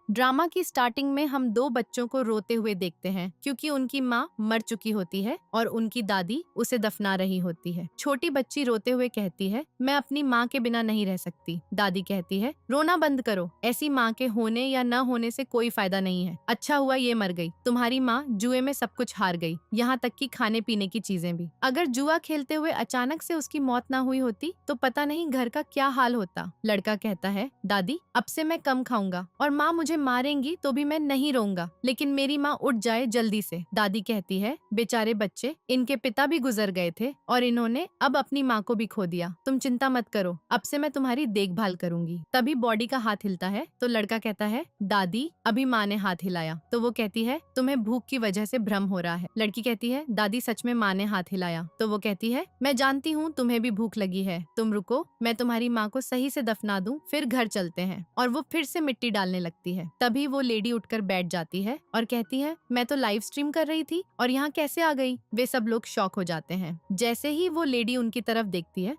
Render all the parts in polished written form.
Drama की starting में हम दो बच्चों को रोते हुए देखते हैं क्योंकि उनकी माँ मर चुकी होती है और उनकी दादी उसे दफना रही होती है। छोटी बच्ची रोते हुए कहती है, मैं अपनी माँ के बिना नहीं रह सकती। दादी कहती है, रोना बंद करो, ऐसी माँ के होने या न होने से कोई फायदा नहीं है। अच्छा हुआ ये मर गई। तुम्हारी माँ जुए में सब कुछ हार गई, यहाँ तक कि खाने पीने की चीजें भी। अगर जुआ खेलते हुए अचानक से उसकी मौत ना हुई होती तो पता नहीं घर का क्या हाल होता। लड़का कहता है, दादी अब से मैं कम खाऊंगा और माँ मुझे मारेंगी तो भी मैं नहीं रोऊंगा, लेकिन मेरी माँ उठ जाए जल्दी से। दादी कहती है, बेचारे बच्चे, इनके पिता भी गुजर गए थे और इन्होंने अब अपनी माँ को भी खो दिया। तुम चिंता मत करो, अब से मैं तुम्हारी देखभाल करूंगी। तभी बॉडी का हाथ हिलता है तो लड़का कहता है, दादी। अभी माँ ने हाथ हिलाया तो वो कहती है, तुम्हें भूख की वजह से भ्रम हो रहा है। लड़की कहती है, दादी सच में माँ ने हाथ हिलाया। तो वो कहती है, मैं जानती हूँ तुम्हें भी भूख लगी है, तुम रुको, मैं तुम्हारी माँ को सही से दफना दूं, फिर घर चलते हैं। और वो फिर से मिट्टी डालने लगती है। तभी वो लेडी उठकर बैठ जाती है और कहती है, मैं तो लाइव स्ट्रीम कर रही थी और यहाँ कैसे आ गई। वे सब लोग शॉक हो जाते हैं। जैसे ही वो लेडी उनकी तरफ देखती है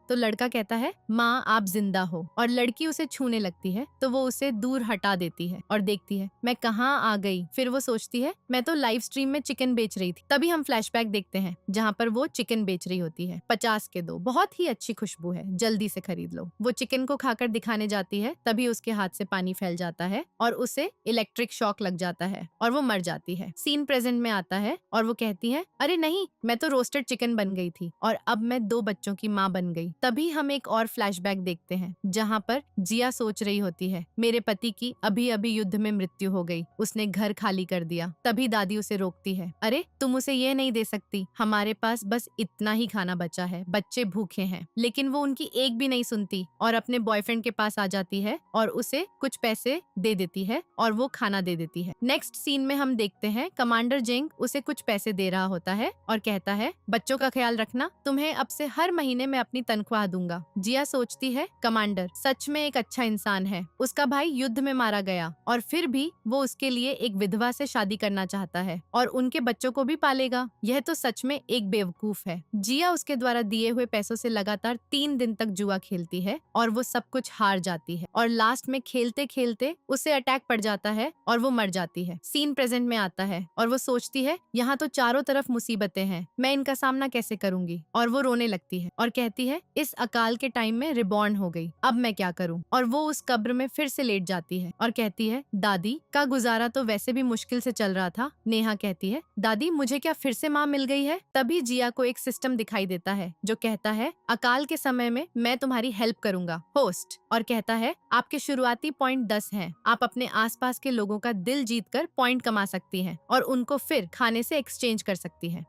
तो लड़का कहता है, माँ आप जिंदा हो। और लड़की उसे छूने लगती है तो वो उसे दूर हटा देती है और देखती है, मैं कहाँ आ गई। फिर वो सोचती है, मैं तो लाइव स्ट्रीम में चिकन बेच रही थी। तभी हम फ्लैशबैक देखते हैं जहाँ पर वो चिकन बेच रही होती है। 50 के 2, बहुत ही अच्छी खुशबू है, जल्दी से खरीद लो। वो चिकन को खाकर दिखाने जाती है, तभी उसके हाथ से पानी फैल जाता है और उसे इलेक्ट्रिक शॉक लग जाता है और वो मर जाती है। सीन प्रेजेंट में आता है और वो कहती है, अरे नहीं, मैं तो रोस्टेड चिकन बन गई थी और अब मैं 2 बच्चों की माँ बन गई। तभी हम एक और फ्लैशबैक देखते हैं जहाँ पर जिया सोच रही होती है, मेरे पति की अभी अभी युद्ध में मृत्यु हो गई, उसने घर खाली कर दिया। तभी दादी उसे रोकती है, अरे तुम उसे ये नहीं दे सकती, हमारे पास बस इतना ही खाना बचा है, बच्चे भूखे हैं। लेकिन वो उनकी एक भी नहीं सुनती और अपने बॉयफ्रेंड के पास आ जाती है और उसे कुछ पैसे दे देती है और वो खाना दे देती है। नेक्स्ट सीन में हम देखते हैं कमांडर जेंग उसे कुछ पैसे दे रहा होता है और कहता है, बच्चों का ख्याल रखना, तुम्हें अब से हर महीने में अपनी तनख्वाह दूंगा। जिया सोचती है, कमांडर सच में एक अच्छा इंसान है, उसका भाई युद्ध में मारा गया और फिर भी वो उसके लिए एक विधवा से शादी करना चाहता है और उनके बच्चों को भी पालेगा। यह तो सच में एक बेवकूफ है। जिया उसके द्वारा दिए हुए पैसों से लगातार 3 दिन तक जुआ खेलती है और वो सब कुछ हार जाती है और लास्ट में खेलते खेलते उसे अटैक पड़ जाता है और वो मर जाती है। सीन प्रेजेंट में आता है और वो सोचती है, यहाँ तो चारों तरफ मुसीबतें हैं, मैं इनका सामना कैसे करूंगी। और वो रोने लगती है और कहती है, इस अकाल के टाइम में रिबॉर्न हो गई, अब मैं क्या करूं। और वो उस कब्र में फिर से लेट जाती है और कहती है, दादी का गुजारा तो वैसे भी मुश्किल से चल रहा था। नेहा कहती है, दादी मुझे क्या फिर से माँ मिल गई है। तभी जिया को एक सिस्टम दिखाई देता है जो कहता है, अकाल के समय में मैं तुम्हारी हेल्प करूंगा, होस्ट। और कहता है, आपके शुरुआती पॉइंट 10 हैं, आप अपने आसपास के लोगों का दिल जीतकर पॉइंट कमा सकती हैं और उनको फिर खाने से एक्सचेंज कर सकती हैं।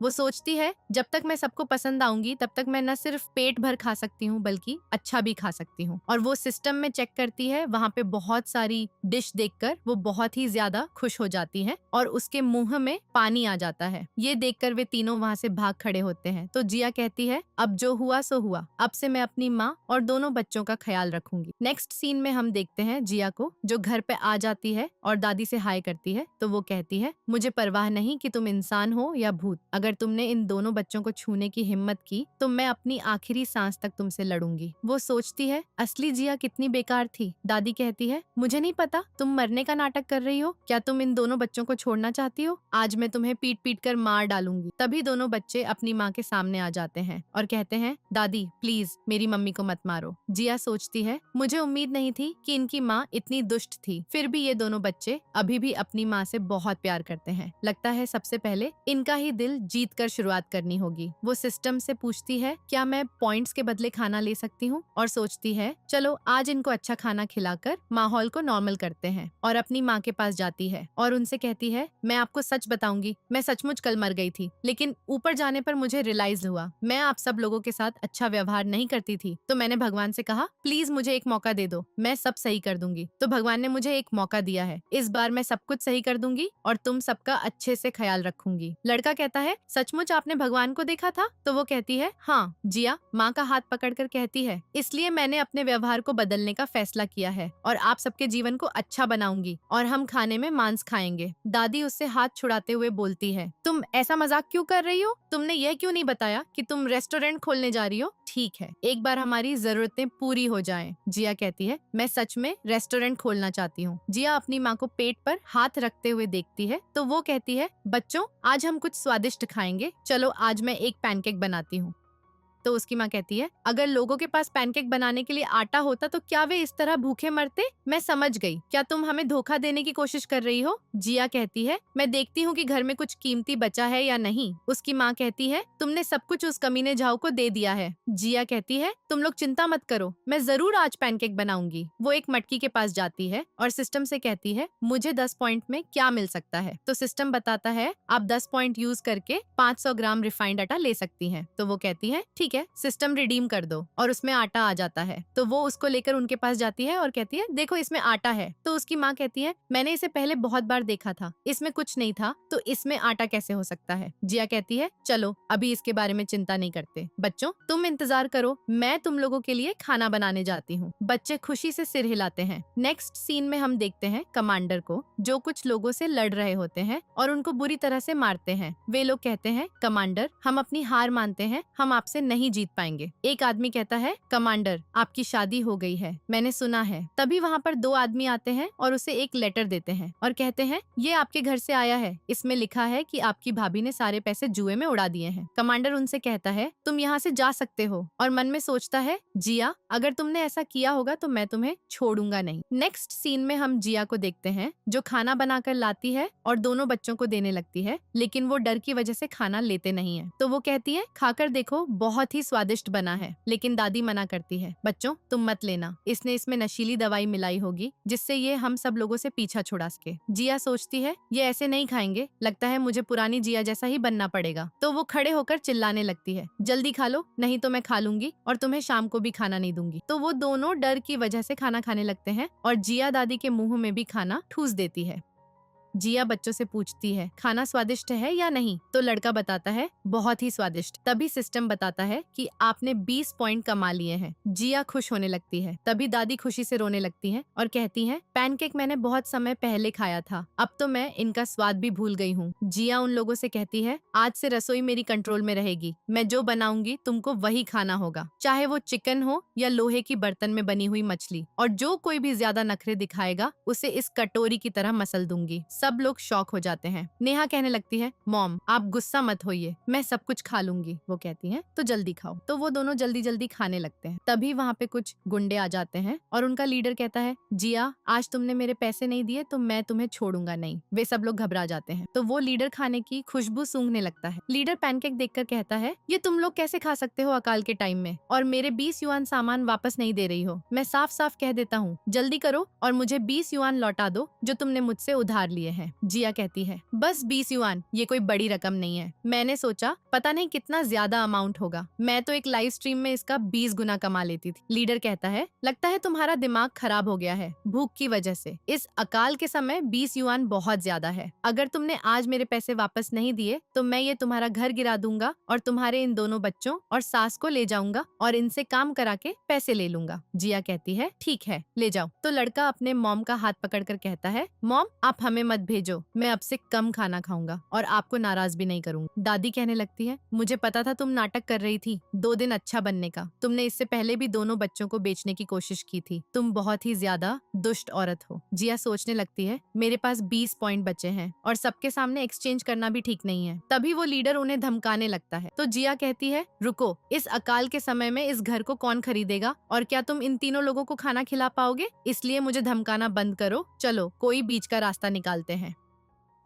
वो सोचती है, जब तक मैं सबको पसंद आऊंगी तब तक मैं न सिर्फ पेट भर खा सकती हूँ बल्कि अच्छा भी खा सकती हूँ। और वो सिस्टम में चेक करती है, वहाँ पे बहुत सारी डिश देखकर वो बहुत ही ज्यादा खुश हो जाती है और उसके मुंह में पानी आ जाता है। ये देखकर वे तीनों वहाँ से भाग खड़े होते हैं। तो जिया कहती है, अब जो हुआ सो हुआ, अब से मैं अपनी माँ और दोनों बच्चों का ख्याल रखूंगी। नेक्स्ट सीन में हम देखते हैं जिया को जो घर पे आ जाती है और दादी से हाय करती है। तो वो कहती है, मुझे परवाह नहीं कि तुम इंसान हो या भूत, अगर तुमने इन दोनों बच्चों को छूने की हिम्मत की तो मैं अपनी आखिरी सांस तक तुमसे लड़ूंगी। वो सोचती है, असली जिया कितनी बेकार थी। दादी कहती है, मुझे नहीं पता तुम मरने का नाटक कर रही हो, क्या तुम इन दोनों बच्चों को छोड़ना चाहती हो। आज मैं तुम्हें पीट पीट कर मार डालूंगी। तभी दोनों बच्चे अपनी माँ के सामने आ जाते हैं और कहते हैं, दादी प्लीज मेरी मम्मी को मत मारो। जिया सोचती है, मुझे उम्मीद नहीं थी कि इनकी माँ इतनी दुष्ट थी। फिर भी ये दोनों बच्चे अभी भी अपनी माँ से बहुत प्यार करते हैं। लगता है सबसे पहले इनका ही दिल जीत कर शुरुआत करनी होगी। वो सिस्टम से पूछती है, क्या मैं पॉइंट्स के बदले खाना ले सकती हूँ। और सोचती है, चलो आज इनको अच्छा खाना खिलाकर माहौल को नॉर्मल करते हैं। और अपनी माँ के पास जाती है और उनसे कहती है, मैं आपको सच बताऊंगी, मैं सचमुच कल मर गई थी, लेकिन ऊपर जाने पर मुझे रियलाइज हुआ मैं आप सब लोगों के साथ अच्छा व्यवहार नहीं करती थी, तो मैंने भगवान से कहा, प्लीज मुझे एक मौका दे दो, मैं सब सही कर दूंगी। तो भगवान ने मुझे एक मौका दिया है, इस बार मैं सब कुछ सही कर दूंगी और तुम सबका अच्छे से ख्याल रखूंगी। लड़का कहता है, सचमुच आपने भगवान को देखा था? तो वो कहती है हाँ। जिया माँ का हाथ पकड़कर कहती है, इसलिए मैंने अपने व्यवहार को बदलने का फैसला किया है और आप सबके जीवन को अच्छा बनाऊंगी और हम खाने में मांस खाएंगे। दादी उससे हाथ छुड़ाते हुए बोलती है, तुम ऐसा मजाक क्यों कर रही हो? तुमने यह क्यों नहीं बताया कि तुम रेस्टोरेंट खोलने जा रही हो? ठीक है, एक बार हमारी जरूरतें पूरी हो जाएं। जिया कहती है, मैं सच में रेस्टोरेंट खोलना चाहती हूँ। जिया अपनी माँ को पेट पर हाथ रखते हुए देखती है तो वो कहती है, बच्चों आज हम कुछ स्वादिष्ट खाएंगे, चलो आज मैं एक पैनकेक बनाती हूँ। तो उसकी माँ कहती है, अगर लोगों के पास पैनकेक बनाने के लिए आटा होता तो क्या वे इस तरह भूखे मरते? मैं समझ गई, क्या तुम हमें धोखा देने की कोशिश कर रही हो? जिया कहती है, मैं देखती हूँ कि घर में कुछ कीमती बचा है या नहीं। उसकी माँ कहती है, तुमने सब कुछ उस कमीने झाऊ को दे दिया है। जिया कहती है, तुम लोग चिंता मत करो, मैं जरूर आज पैनकेक बनाऊंगी। वो एक मटकी के पास जाती है और सिस्टम से कहती है, मुझे 10 पॉइंट में क्या मिल सकता है? तो सिस्टम बताता है, आप 10 पॉइंट यूज करके 500 ग्राम रिफाइंड आटा ले सकती हैं। तो वो कहती है, ठीक है, सिस्टम रिडीम कर दो। और उसमें आटा आ जाता है तो वो उसको लेकर उनके पास जाती है और कहती है, देखो इसमें आटा है। तो उसकी माँ कहती है, मैंने इसे पहले बहुत बार देखा था, इसमें कुछ नहीं था, तो इसमें आटा कैसे हो सकता है? जिया कहती है, चलो अभी इसके बारे में चिंता नहीं करते। बच्चों तुम इंतजार करो, मैं तुम लोगों के लिए खाना बनाने जाती हूँ। बच्चे खुशी से सिर हिलाते हैं। नेक्स्ट सीन में हम देखते हैं कमांडर को, जो कुछ लोगों से लड़ रहे होते हैं और उनको बुरी तरह से मारते हैं। वे लोग कहते हैं, कमांडर हम अपनी हार मानते हैं, हम आपसे नहीं जीत पाएंगे। एक आदमी कहता है, कमांडर आपकी शादी हो गई है, मैंने सुना है। तभी वहाँ पर दो आदमी आते हैं और उसे एक लेटर देते हैं और कहते हैं, ये आपके घर से आया है, इसमें लिखा है कि आपकी भाभी ने सारे पैसे जुए में उड़ा दिए हैं। कमांडर उनसे कहता है, तुम यहाँ से जा सकते हो, और मन में सोचता है, जिया अगर तुमने ऐसा किया होगा तो मैं तुम्हें छोड़ूंगा नहीं। नेक्स्ट सीन में हम जिया को देखते हैं, जो खाना बनाकर लाती है और दोनों बच्चों को देने लगती है, लेकिन वो डर की वजह से खाना लेते नहीं है। तो वो कहती है, खाकर देखो बहुत ही स्वादिष्ट बना है। लेकिन दादी मना करती है, बच्चों तुम मत लेना, इसने इसमें नशीली दवाई मिलाई होगी जिससे ये हम सब लोगों से पीछा छुड़ा सके। जिया सोचती है, ये ऐसे नहीं खाएंगे, लगता है मुझे पुरानी जिया जैसा ही बनना पड़ेगा। तो वो खड़े होकर चिल्लाने लगती है, जल्दी खा लो नहीं तो मैं खा लूंगी और तुम्हें शाम को भी खाना नहीं दूंगी। तो वो दोनों डर की वजह से खाना खाने लगते हैं और जिया दादी के मुंह में भी खाना ठूस देती है। जिया बच्चों से पूछती है, खाना स्वादिष्ट है या नहीं? तो लड़का बताता है, बहुत ही स्वादिष्ट। तभी सिस्टम बताता है कि आपने 20 पॉइंट कमा लिए हैं। जिया खुश होने लगती है। तभी दादी खुशी से रोने लगती हैं और कहती हैं, पैनकेक मैंने बहुत समय पहले खाया था, अब तो मैं इनका स्वाद भी भूल गई हूँ। जिया उन लोगों से कहती है, आज से रसोई मेरी कंट्रोल में रहेगी, मैं जो बनाऊंगी तुमको वही खाना होगा, चाहे वो चिकन हो या लोहे की बर्तन में बनी हुई मछली, और जो कोई भी ज्यादा नखरे दिखाएगा उसे इस कटोरी की तरह मसल दूंगी। सब लोग शॉक हो जाते हैं। नेहा कहने लगती है, मॉम आप गुस्सा मत होइए, मैं सब कुछ खा लूंगी। वो कहती हैं, तो जल्दी खाओ। तो वो दोनों जल्दी जल्दी खाने लगते हैं। तभी वहाँ पे कुछ गुंडे आ जाते हैं और उनका लीडर कहता है, जिया आज तुमने मेरे पैसे नहीं दिए तो मैं तुम्हें छोड़ूंगा नहीं। वे सब लोग घबरा जाते हैं। तो वो लीडर खाने की खुशबू सूंघने लगता है। लीडर पैनकेक देखकर कहता है, ये तुम लोग कैसे खा सकते हो अकाल के टाइम में, और मेरे 20 युआन सामान वापस नहीं दे रही हो? मैं साफ साफ कह देता हूँ, जल्दी करो और मुझे 20 युआन लौटा दो जो तुमने मुझसे उधार लिए हैं। जिया कहती है, बस 20 युआन, ये कोई बड़ी रकम नहीं है। मैंने सोचा पता नहीं कितना ज्यादा अमाउंट होगा, मैं तो एक लाइव स्ट्रीम में इसका 20 गुना कमा लेती थी। लीडर कहता है, लगता है तुम्हारा दिमाग खराब हो गया है भूख की वजह से। इस अकाल के समय 20 युआन बहुत ज्यादा है। अगर तुमने आज मेरे पैसे वापस नहीं दिए तो मैं ये तुम्हारा घर गिरा दूंगा और तुम्हारे इन दोनों बच्चों और सास को ले जाऊंगा और इनसे काम करा के पैसे ले लूंगा। जिया कहती है, ठीक है ले जाओ। तो लड़का अपने मॉम का हाथ पकड़कर कहता है, मॉम आप हमें मत भेजो, मैं अब से कम खाना खाऊंगा और आपको नाराज भी नहीं करूंगा। दादी कहने लगती है, मुझे पता था तुम नाटक कर रही थी 2 दिन अच्छा बनने का। तुमने इससे पहले भी दोनों बच्चों को बेचने की कोशिश की थी। तुम बहुत ही ज्यादा दुष्ट औरत हो। जिया सोचने लगती है, मेरे पास 20 पॉइंट बचे हैं और सबके सामने एक्सचेंज करना भी ठीक नहीं है। तभी वो लीडर उन्हें धमकाने लगता है। तो जिया कहती है, रुको, इस अकाल के समय में इस घर को कौन खरीदेगा और क्या तुम इन तीनों लोगों को खाना खिला पाओगे? इसलिए मुझे धमकाना बंद करो, चलो कोई बीच का रास्ता निकालते हैं।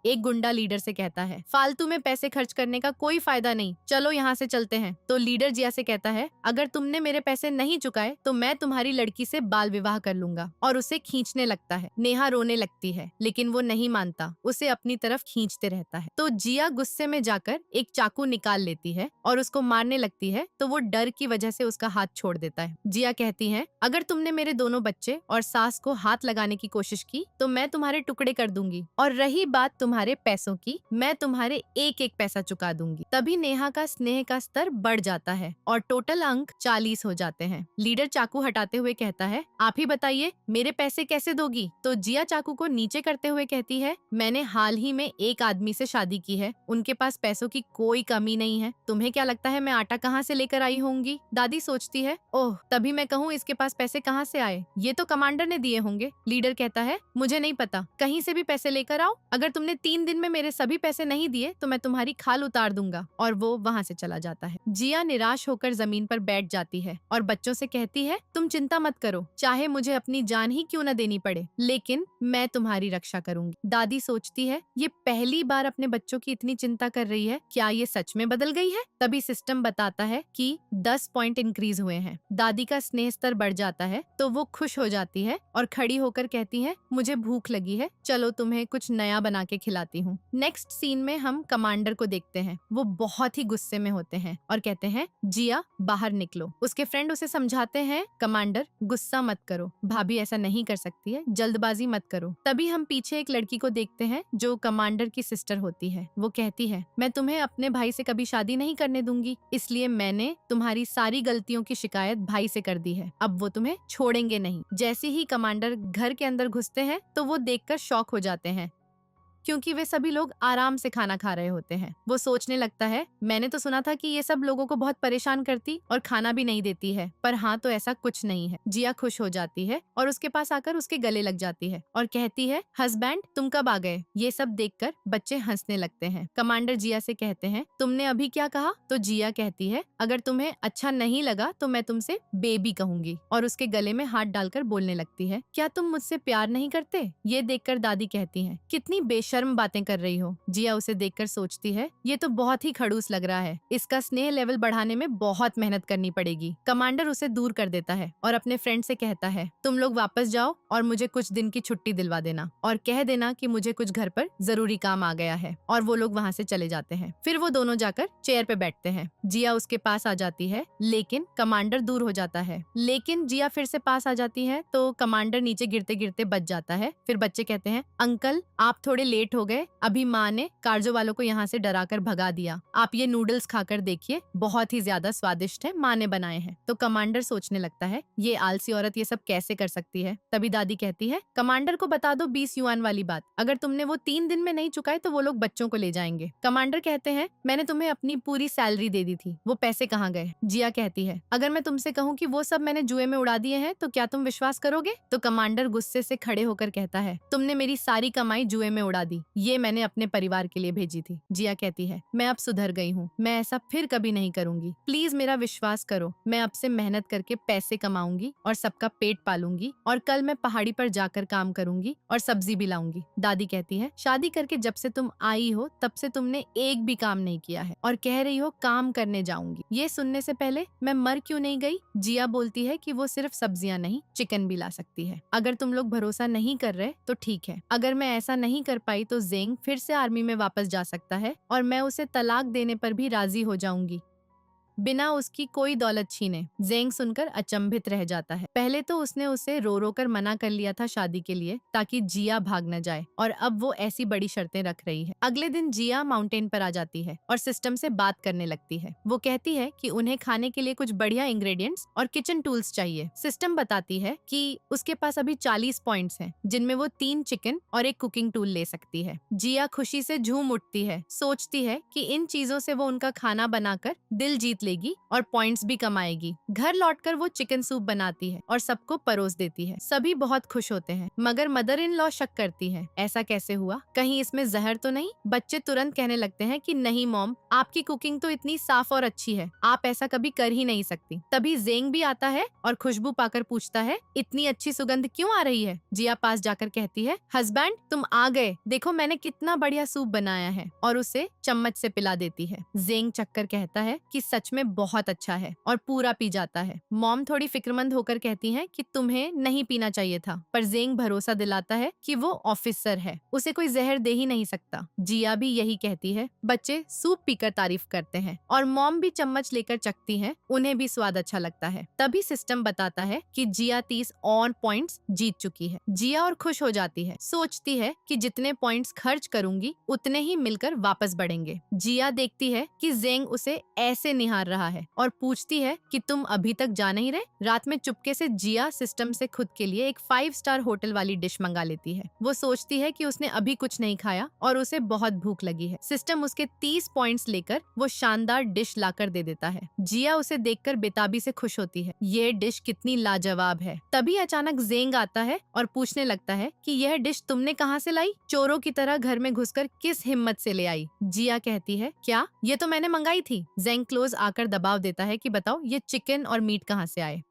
एक गुंडा लीडर से कहता है, फालतू में पैसे खर्च करने का कोई फायदा नहीं, चलो यहाँ से चलते हैं। तो लीडर जिया से कहता है, अगर तुमने मेरे पैसे नहीं चुकाए तो मैं तुम्हारी लड़की से बाल विवाह कर लूंगा, और उसे खींचने लगता है। नेहा रोने लगती है लेकिन वो नहीं मानता, उसे अपनी तरफ खींचते रहता है। तो जिया गुस्से में जाकर एक चाकू निकाल लेती है और उसको मारने लगती है, तो वो डर की वजह से उसका हाथ छोड़ देता है। जिया कहती है, अगर तुमने मेरे दोनों बच्चे और सास को हाथ लगाने की कोशिश की तो मैं तुम्हारे टुकड़े कर दूंगी, और रही बात तुम्हारे पैसों की, मैं तुम्हारे एक एक पैसा चुका दूंगी। तभी नेहा का स्नेह का स्तर बढ़ जाता है और टोटल अंक 40 हो जाते हैं। लीडर चाकू हटाते हुए कहता है, आप ही बताइए मेरे पैसे कैसे दोगी? तो जिया चाकू को नीचे करते हुए कहती है, मैंने हाल ही में एक आदमी से शादी की है, उनके पास पैसों की कोई कमी नहीं है। तुम्हें क्या लगता है मैं आटा कहाँ से लेकर आई होंगी? दादी सोचती है, ओह तभी मैं कहूँ इसके पास पैसे कहाँ से आए, ये तो कमांडर ने दिए होंगे। लीडर कहता है, मुझे नहीं पता, कहीं से भी पैसे लेकर आओ, अगर तुमने 3 दिन में मेरे सभी पैसे नहीं दिए तो मैं तुम्हारी खाल उतार दूंगा। और वो वहाँ से चला जाता है। जिया निराश होकर जमीन पर बैठ जाती है और बच्चों से कहती है, तुम चिंता मत करो, चाहे मुझे अपनी जान ही क्यों न देनी पड़े, लेकिन मैं तुम्हारी रक्षा करूंगी। दादी सोचती है, ये पहली बार अपने बच्चों की इतनी चिंता कर रही है, क्या ये सच में बदल गई है? तभी सिस्टम बताता है कि 10 पॉइंट इंक्रीज हुए हैं। दादी का स्नेह स्तर बढ़ जाता है तो वो खुश हो जाती है और खड़ी होकर कहती है, मुझे भूख लगी है, चलो तुम्हें कुछ नया बना के खिलाती हूँ। नेक्स्ट सीन में हम कमांडर को देखते हैं। वो बहुत ही गुस्से में होते हैं और कहते हैं, जिया बाहर निकलो। उसके फ्रेंड उसे समझाते हैं, कमांडर गुस्सा मत करो, भाभी ऐसा नहीं कर सकती है, जल्दबाजी मत करो। तभी हम पीछे एक लड़की को देखते हैं जो कमांडर की सिस्टर होती है। वो कहती है, मैं तुम्हें अपने भाई से कभी शादी नहीं करने दूंगी, इसलिए मैंने तुम्हारी सारी गलतियों की शिकायत भाई से कर दी है, अब वो तुम्हें छोड़ेंगे नहीं। जैसे ही कमांडर घर के अंदर घुसते हैं तो वो देखकर शॉक हो जाते हैं, क्योंकि वे सभी लोग आराम से खाना खा रहे होते हैं। वो सोचने लगता है, मैंने तो सुना था कि ये सब लोगों को बहुत परेशान करती और खाना भी नहीं देती है, पर हाँ तो ऐसा कुछ नहीं है। जिया खुश हो जाती है और उसके पास आकर उसके गले लग जाती है और कहती है, हस्बैंड तुम कब आ गए? ये सब देखकर बच्चे हंसने लगते हैं। कमांडर जिया से कहते हैं, तुमने अभी क्या कहा? तो जिया कहती है, अगर तुम्हें अच्छा नहीं लगा तो मैं तुमसे बेबी कहूंगी, और उसके गले में हाथ डालकर बोलने लगती है, क्या तुम मुझसे प्यार नहीं करते? ये देखकर दादी कहती है, कितनी बेशर्म बातें कर रही हो। जिया उसे देखकर सोचती है, ये तो बहुत ही खड़ूस लग रहा है, इसका स्नेह लेवल बढ़ाने में बहुत मेहनत करनी पड़ेगी। कमांडर उसे दूर कर देता है और अपने फ्रेंड से कहता है, तुम लोग वापस जाओ और मुझे कुछ दिन की छुट्टी दिलवा देना और कह देना कि मुझे कुछ घर पर जरूरी काम आ गया है। और वो लोग वहाँ से चले जाते हैं। फिर वो दोनों जाकर चेयर पे बैठते हैं। जिया उसके पास आ जाती है, लेकिन कमांडर दूर हो जाता है। लेकिन जिया फिर से पास आ जाती है तो कमांडर नीचे गिरते गिरते बच जाता है। फिर बच्चे कहते हैं, अंकल आप थोड़े लेट हो गए, अभी माँ ने कार्जो वालों को यहाँ से डराकर भगा दिया, आप ये नूडल्स खाकर देखिए, बहुत ही ज्यादा स्वादिष्ट है, माँ ने बनाए हैं। तो कमांडर सोचने लगता है, ये आलसी औरत ये सब कैसे कर सकती है। तभी दादी कहती है, कमांडर को बता दो 20 युआन वाली बात, अगर तुमने वो 3 दिन में नहीं चुकाए तो वो लोग बच्चों को ले जाएंगे। कमांडर कहते हैं, मैंने तुम्हें अपनी पूरी सैलरी दे दी थी, वो पैसे कहाँ गए? जिया कहती है, अगर मैं तुमसे कहूँ कि वो सब मैंने जुए में उड़ा दिए हैं तो क्या तुम विश्वास करोगे? तो कमांडर गुस्से से खड़े होकर कहता है, तुमने मेरी सारी कमाई जुए में उड़ा दी, ये मैंने अपने परिवार के लिए भेजी थी। जिया कहती है, मैं अब सुधर गई हूँ, मैं ऐसा फिर कभी नहीं करूंगी, प्लीज मेरा विश्वास करो, मैं अब से मेहनत करके पैसे कमाऊंगी और सबका पेट पालूंगी और कल मैं पहाड़ी पर जाकर काम करूंगी और सब्जी भी लाऊंगी। दादी कहती है, शादी करके जब से तुम आई हो तब से तुमने एक भी काम नहीं किया है और कह रही हो काम करने जाऊंगी। ये सुनने से पहले मैं मर क्यों नहीं गई? जिया बोलती है कि वो सिर्फ सब्जियां नहीं चिकन भी ला सकती है। अगर तुम लोग भरोसा नहीं कर रहे तो ठीक है, अगर मैं ऐसा नहीं कर पाई तो जेंग फिर से आर्मी में वापस जा सकता है और मैं उसे तलाक देने पर भी राजी हो जाऊंगी, बिना उसकी कोई दौलत छीने। जेंग सुनकर अचंभित रह जाता है। पहले तो उसने उसे रो रो कर मना कर लिया था शादी के लिए ताकि जिया भाग न जाए, और अब वो ऐसी बड़ी शर्तें रख रही है। अगले दिन जिया माउंटेन पर आ जाती है और सिस्टम से बात करने लगती है। वो कहती है कि उन्हें खाने के लिए कुछ बढ़िया इंग्रेडिएंट्स और किचन टूल्स चाहिए। सिस्टम बताती है कि उसके पास अभी 40 पॉइंट्स हैं, जिनमें वो 3 चिकन और एक कुकिंग टूल ले सकती है। जिया खुशी से झूम उठती है, सोचती है कि इन चीजों से वो उनका खाना बनाकर दिल जीत लेगी और पॉइंट्स भी कमाएगी। घर लौटकर वो चिकन सूप बनाती है और सबको परोस देती है। सभी बहुत खुश होते हैं, मगर मदर इन लॉ शक करती है, ऐसा कैसे हुआ, कहीं इसमें जहर तो नहीं? बच्चे तुरंत कहने लगते हैं कि नहीं मॉम, आपकी कुकिंग तो इतनी साफ और अच्छी है, आप ऐसा कभी कर ही नहीं सकती। तभी जेंग भी आता है और खुशबू पाकर पूछता है, इतनी अच्छी सुगंध क्यों आ रही है? जिया पास जाकर कहती है, हस्बैंड तुम आ गए, देखो मैंने कितना बढ़िया सूप बनाया है, और उसे चम्मच से पिला देती है। जेंग चक्कर कहता है कि सच सच में बहुत अच्छा है और पूरा पी जाता है। मॉम थोड़ी फिक्रमंद होकर कहती है कि तुम्हें नहीं पीना चाहिए था, पर जेंग भरोसा दिलाता है कि वो ऑफिसर है, उसे कोई जहर दे ही नहीं सकता। जिया भी यही कहती है। बच्चे सूप पीकर तारीफ करते हैं और मॉम भी चम्मच लेकर चखती है, उन्हें भी स्वाद अच्छा लगता है। तभी सिस्टम बताता है कि जिया 30 और पॉइंट्स जीत चुकी है। जिया और खुश हो जाती है, सोचती है कि जितने पॉइंट्स खर्च करूंगी उतने ही मिलकर वापस बढ़ेंगे। जिया देखती है कि जेंग उसे ऐसे निहार रहा है और पूछती है कि तुम अभी तक जा नहीं रहे। रात में चुपके से जिया सिस्टम से खुद के लिए एक 5 स्टार होटल वाली डिश मंगा लेती है। वो सोचती है कि उसने अभी कुछ नहीं खाया और उसे बहुत भूख लगी है। सिस्टम उसके 30 पॉइंट्स लेकर वो शानदार डिश लाकर दे देता है। जिया उसे देखकर बेताबी से खुश होती है, ये डिश कितनी लाजवाब है। तभी अचानक जेंग आता है और पूछने लगता है कि यह डिश तुमने कहाँ से लाई? चोरों की तरह घर में घुसकर किस हिम्मत से ले आई? जिया कहती है, क्या ये तो मैंने मंगाई थी। जेंग क्लोज आकर दबाव देता है कि बताओ ये चिकन और मीट कहाँ से आए।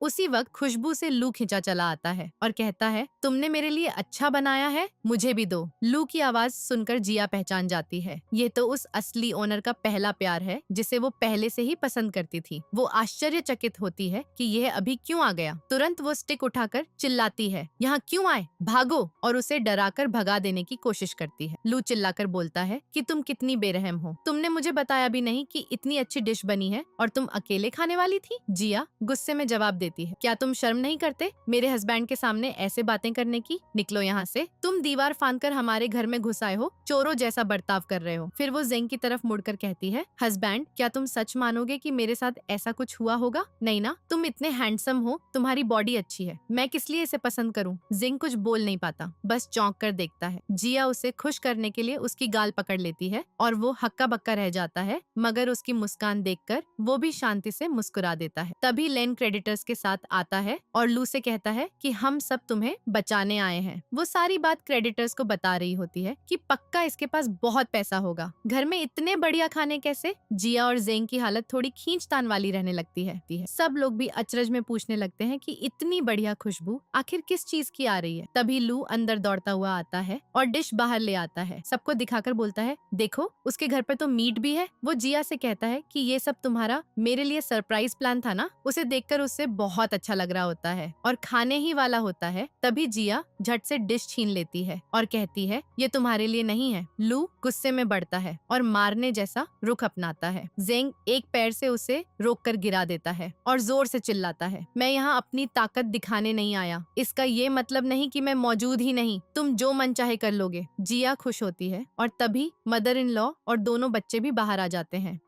उसी वक्त खुशबू से लू खिंचा चला आता है और कहता है, तुमने मेरे लिए अच्छा बनाया है, मुझे भी दो। लू की आवाज सुनकर जिया पहचान जाती है, ये तो उस असली ओनर का पहला प्यार है जिसे वो पहले से ही पसंद करती थी। वो आश्चर्यचकित होती है कि यह अभी क्यों आ गया। तुरंत वो स्टिक उठाकर चिल्लाती है, यहाँ क्यों आए, भागो, और उसे डराकर भगा देने की कोशिश करती है। लू चिल्लाकर बोलता है कि तुम कितनी बेरहम हो, तुमने मुझे बताया भी नहीं कि इतनी अच्छी डिश बनी है और तुम अकेले खाने वाली थी। जिया गुस्से में जवाब देती है, क्या तुम शर्म नहीं करते मेरे हस्बैंड के सामने ऐसे बातें करने की? निकलो यहाँ से, तुम दीवार फांदकर हमारे घर में घुस आए हो, चोरों जैसा बर्ताव कर रहे हो। फिर वो जेंग की तरफ मुड़कर कहती है, हस्बैंड क्या तुम सच मानोगे कि मेरे साथ ऐसा कुछ हुआ होगा? नहीं ना, तुम इतने हैंडसम हो, तुम्हारी बॉडी अच्छी है, मैं किस लिए इसे पसंद करूँ? जेंग कुछ बोल नहीं पाता, बस चौंक कर देखता है। जिया उसे खुश करने के लिए उसकी गाल पकड़ लेती है और वो हक्का बक्का रह जाता है, मगर उसकी मुस्कान देखकर वो भी शांति से मुस्कुरा देता है। तभी लेन क्रेडिटर्स के साथ आता है और लू से कहता है कि हम सब तुम्हें बचाने आए हैं। वो सारी बात क्रेडिटर्स को बता रही होती है कि पक्का इसके पास बहुत पैसा होगा, घर में इतने बढ़िया खाने कैसे? जिया और जेंग की हालत थोड़ी खींचतान वाली रहने लगती है। सब लोग भी अचरज में पूछने लगते हैं कि इतनी बढ़िया खुशबू आखिर किस चीज की आ रही है। तभी लू अंदर दौड़ता हुआ आता है और डिश बाहर ले आता है, सबको दिखाकर बोलता है, देखो उसके घर पे तो मीट भी है। वो जिया से कहता है कि ये सब तुम्हारा मेरे लिए सरप्राइज प्लान था ना? उसे देखकर उससे बहुत अच्छा लग रहा होता है और खाने ही वाला होता है। तभी जिया झट से डिश छीन लेती है और कहती है, ये तुम्हारे लिए नहीं है। लू गुस्से में बढ़ता है और मारने जैसा रुख अपनाता है। जेंग एक पैर से उसे रोककर गिरा देता है और जोर से चिल्लाता है, मैं यहाँ अपनी ताकत दिखाने नहीं आया, इसका ये मतलब नहीं कि मैं मौजूद ही नहीं, तुम जो मन चाहे कर लोगे। जिया खुश होती है और तभी मदर इन लॉ और दोनों बच्चे भी बाहर आ जाते हैं।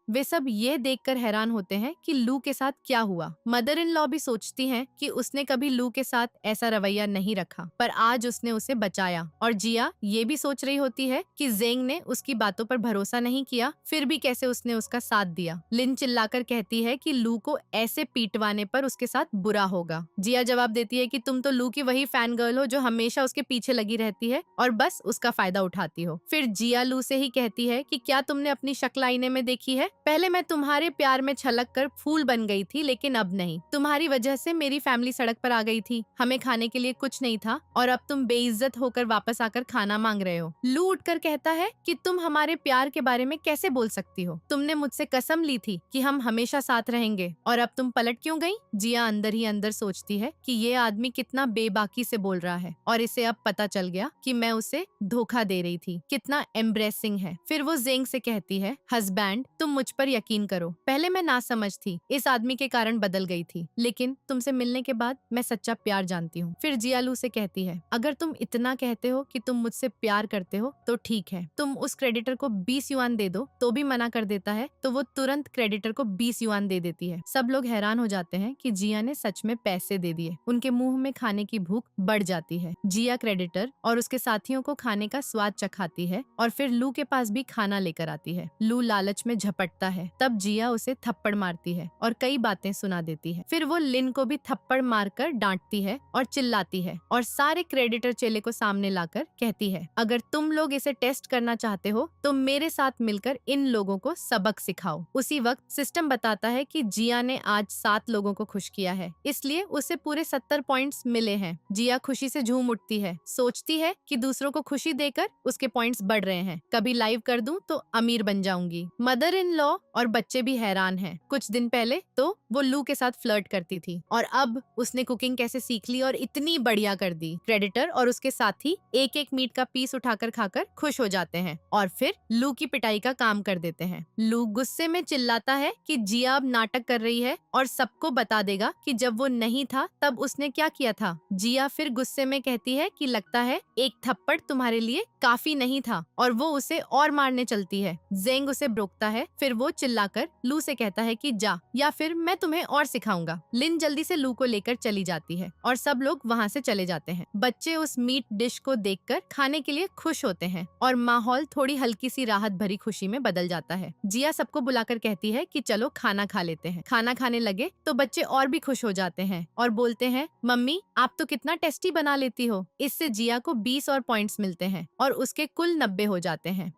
वे सब ये देखकर हैरान होते हैं कि लू के साथ क्या हुआ। मदर इन लॉ भी सोचती हैं कि उसने कभी लू के साथ ऐसा रवैया नहीं रखा, पर आज उसने उसे बचाया। और जिया ये भी सोच रही होती है कि जेंग ने उसकी बातों पर भरोसा नहीं किया, फिर भी कैसे उसने उसका साथ दिया। लिन चिल्लाकर कहती है कि लू को ऐसे पीटवाने पर उसके साथ बुरा होगा। जिया जवाब देती है कि तुम तो लू की वही फैन गर्ल हो जो हमेशा उसके पीछे लगी रहती है और बस उसका फायदा उठाती हो। फिर जिया लू से ही कहती है कि क्या तुमने अपनी शक्ल आईने में देखी है? पहले मैं तुम्हारे प्यार में छलक कर फूल बन गई थी, लेकिन अब नहीं। तुम्हारी वजह से मेरी फैमिली सड़क पर आ गई थी, हमें खाने के लिए कुछ नहीं था और अब तुम बेइज्जत होकर वापस आकर खाना मांग रहे हो। लू उठकर कहता है कि तुम हमारे प्यार के बारे में कैसे बोल सकती हो? तुमने मुझसे कसम ली थी कि हम हमेशा साथ रहेंगे और अब तुम पलट क्यों गई? जिया अंदर ही अंदर सोचती है कि ये आदमी कितना बेबाकी से बोल रहा है और इसे अब पता चल गया कि मैं उसे धोखा दे रही थी। कितना एम्ब्रेसिंग है। फिर वो जेंग से कहती है, हस्बैंड तुम मुझ पर यकीन करो, पहले मैं नासमझ थी, इस आदमी के कारण बदल गई थी, लेकिन तुमसे मिलने के बाद मैं सच्चा प्यार जानती हूँ। फिर जिया लू से कहती है, अगर तुम इतना कहते हो कि तुम मुझसे प्यार करते हो तो ठीक है, तुम उस क्रेडिटर को 20 युआन दे दो। तो भी मना कर देता है तो वो तुरंत क्रेडिटर को 20 युआन दे देती है। सब लोग हैरान हो जाते हैं कि जिया ने सच में पैसे दे दिए। उनके मुंह में खाने की भूख बढ़ जाती है। जिया क्रेडिटर और उसके साथियों को खाने का स्वाद चखाती है और फिर लू के पास भी खाना लेकर आती है। लू लालच में झपटता है, तब जिया उसे थप्पड़ मारती है और कई बातें सुना देती है। फिर वो लिन को भी थप्पड़ मारकर डांटती है और चिल्लाती है और सारे क्रेडिटर चेले को सामने लाकर कहती है, अगर तुम लोग इसे टेस्ट करना चाहते हो तो मेरे साथ मिलकर इन लोगों को सबक सिखाओ। उसी वक्त सिस्टम बताता है कि जिया ने आज 7 लोगों को खुश किया है, इसलिए उसे पूरे 70 पॉइंट्स मिले हैं। जिया खुशी से झूम उठती है, सोचती है कि दूसरों को खुशी देकर उसके पॉइंट्स बढ़ रहे हैं, कभी लाइव कर दूं तो अमीर बन जाऊंगी। मदर इन लॉ और बच्चे भी हैरान हैं। कुछ दिन पहले तो वो लू के साथ फ्लर्ट करती थी और अब उसने कुकिंग कैसे सीख ली और इतनी बढ़िया कर दी। क्रेडिटर और उसके साथी एक एक मीट का पीस उठाकर खाकर खुश हो जाते हैं और फिर लू की पिटाई का काम कर देते हैं। लू गुस्से में चिल्लाता है कि जिया अब नाटक कर रही है और सबको बता देगा कि जब वो नहीं था तब उसने क्या किया था। जिया फिर गुस्से में कहती है कि लगता है एक थप्पड़ तुम्हारे लिए काफी नहीं था और वो उसे और मारने चलती है। जेंग उसे रोकता है, फिर वो चिल्लाकर लू से कहता है कि जा या फिर मैं तुम्हें और सिखाऊंगा। लिन जल्दी से लू को लेकर चली जाती है और सब लोग वहाँ से चले जाते हैं। बच्चे उस मीट डिश को देखकर खाने के लिए खुश होते हैं और माहौल थोड़ी हल्की सी राहत भरी खुशी में बदल जाता है। जिया सबको बुलाकर कहती है कि चलो खाना खा लेते हैं। खाना खाने लगे तो बच्चे और भी खुश हो जाते हैं और बोलते हैं, मम्मी आप तो कितना टेस्टी बना लेती हो। इससे जिया को 20 और पॉइंट्स मिलते हैं और उसके कुल 90 हो जाते हैं।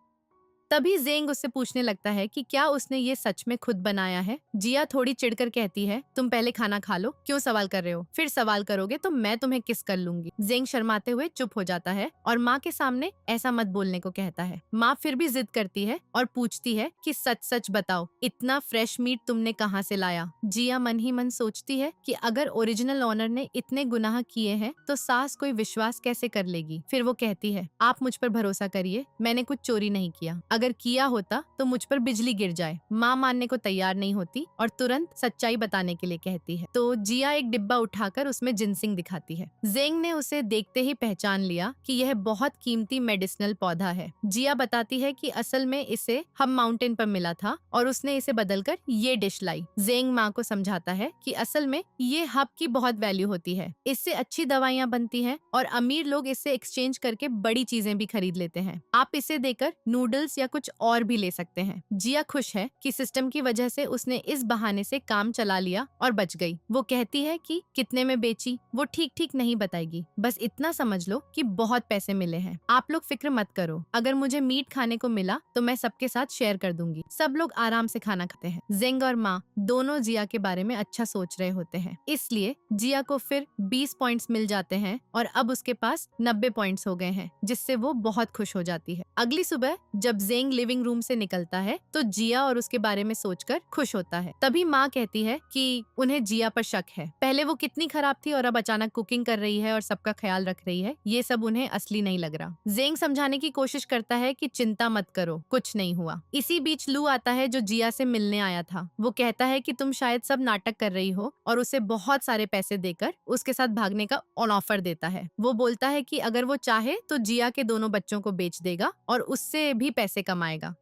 तभी जेंग उससे पूछने लगता है कि क्या उसने ये सच में खुद बनाया है। जिया थोड़ी चिढ़कर कहती है, तुम पहले खाना खा लो, क्यों सवाल कर रहे हो? फिर सवाल करोगे तो मैं तुम्हें किस कर लूंगी। जेंग शर्माते हुए चुप हो जाता है और माँ के सामने ऐसा मत बोलने को कहता है। माँ फिर भी जिद करती है और पूछती है कि सच सच बताओ, इतना फ्रेश मीट तुमने कहाँ से लाया? जिया मन ही मन सोचती है कि अगर ओरिजिनल ऑनर ने इतने गुनाह किए हैं तो सास कोई विश्वास कैसे कर लेगी। फिर वो कहती है, आप मुझ पर भरोसा करिए, मैंने कुछ चोरी नहीं किया। अगर किया होता तो मुझ पर बिजली गिर जाए। माँ मानने को तैयार नहीं होती और तुरंत सच्चाई बताने के लिए कहती है। तो जिया एक डिब्बा उठाकर उसमें जिनसिंग दिखाती है। जेंग ने उसे देखते ही पहचान लिया कि यह बहुत कीमती मेडिसिनल पौधा है। जिया बताती है कि असल में इसे हम माउंटेन पर मिला था और उसने इसे बदलकर ये डिश लाई। जेंग माँ को समझाता है कि असल में ये हब की बहुत वैल्यू होती है, इससे अच्छी दवाइयाँ बनती हैं और अमीर लोग इससे एक्सचेंज करके बड़ी चीजें भी खरीद लेते हैं। आप इसे देकर नूडल्स या कुछ और भी ले सकते हैं। जिया खुश है कि सिस्टम की वजह से उसने इस बहाने से काम चला लिया और बच गई। वो कहती है कि कितने में बेची वो ठीक ठीक नहीं बताएगी, बस इतना समझ लो कि बहुत पैसे मिले हैं। आप लोग फिक्र मत करो, अगर मुझे मीट खाने को मिला तो मैं सबके साथ शेयर कर दूंगी। सब लोग आराम से खाना खाते हैं। जेंग और माँ दोनों जिया के बारे में अच्छा सोच रहे होते हैं, इसलिए जिया को फिर 20 पॉइंट्स मिल जाते हैं और अब उसके पास 90 पॉइंट्स हो गए हैं, जिससे वो बहुत खुश हो जाती है। अगली सुबह जब जेंग लिविंग रूम से निकलता है तो जिया और उसके बारे में सोचकर खुश होता है। तभी माँ कहती है कि उन्हें जिया पर शक है। पहले वो कितनी खराब थी और अब अचानक कुकिंग कर रही है और सबका ख्याल रख रही है, ये सब उन्हें असली नहीं लग रहा। जेंग समझाने की कोशिश करता है कि चिंता मत करो, कुछ नहीं हुआ। इसी बीच लू आता है जो जिया से मिलने आया था। वो कहता है कि तुम शायद सब नाटक कर रही हो और उसे बहुत सारे पैसे देकर उसके साथ भागने का ऑफर देता है। वो बोलता है कि अगर वो चाहे तो जिया के दोनों बच्चों को बेच देगा और उससे भी पैसे कमाएगा।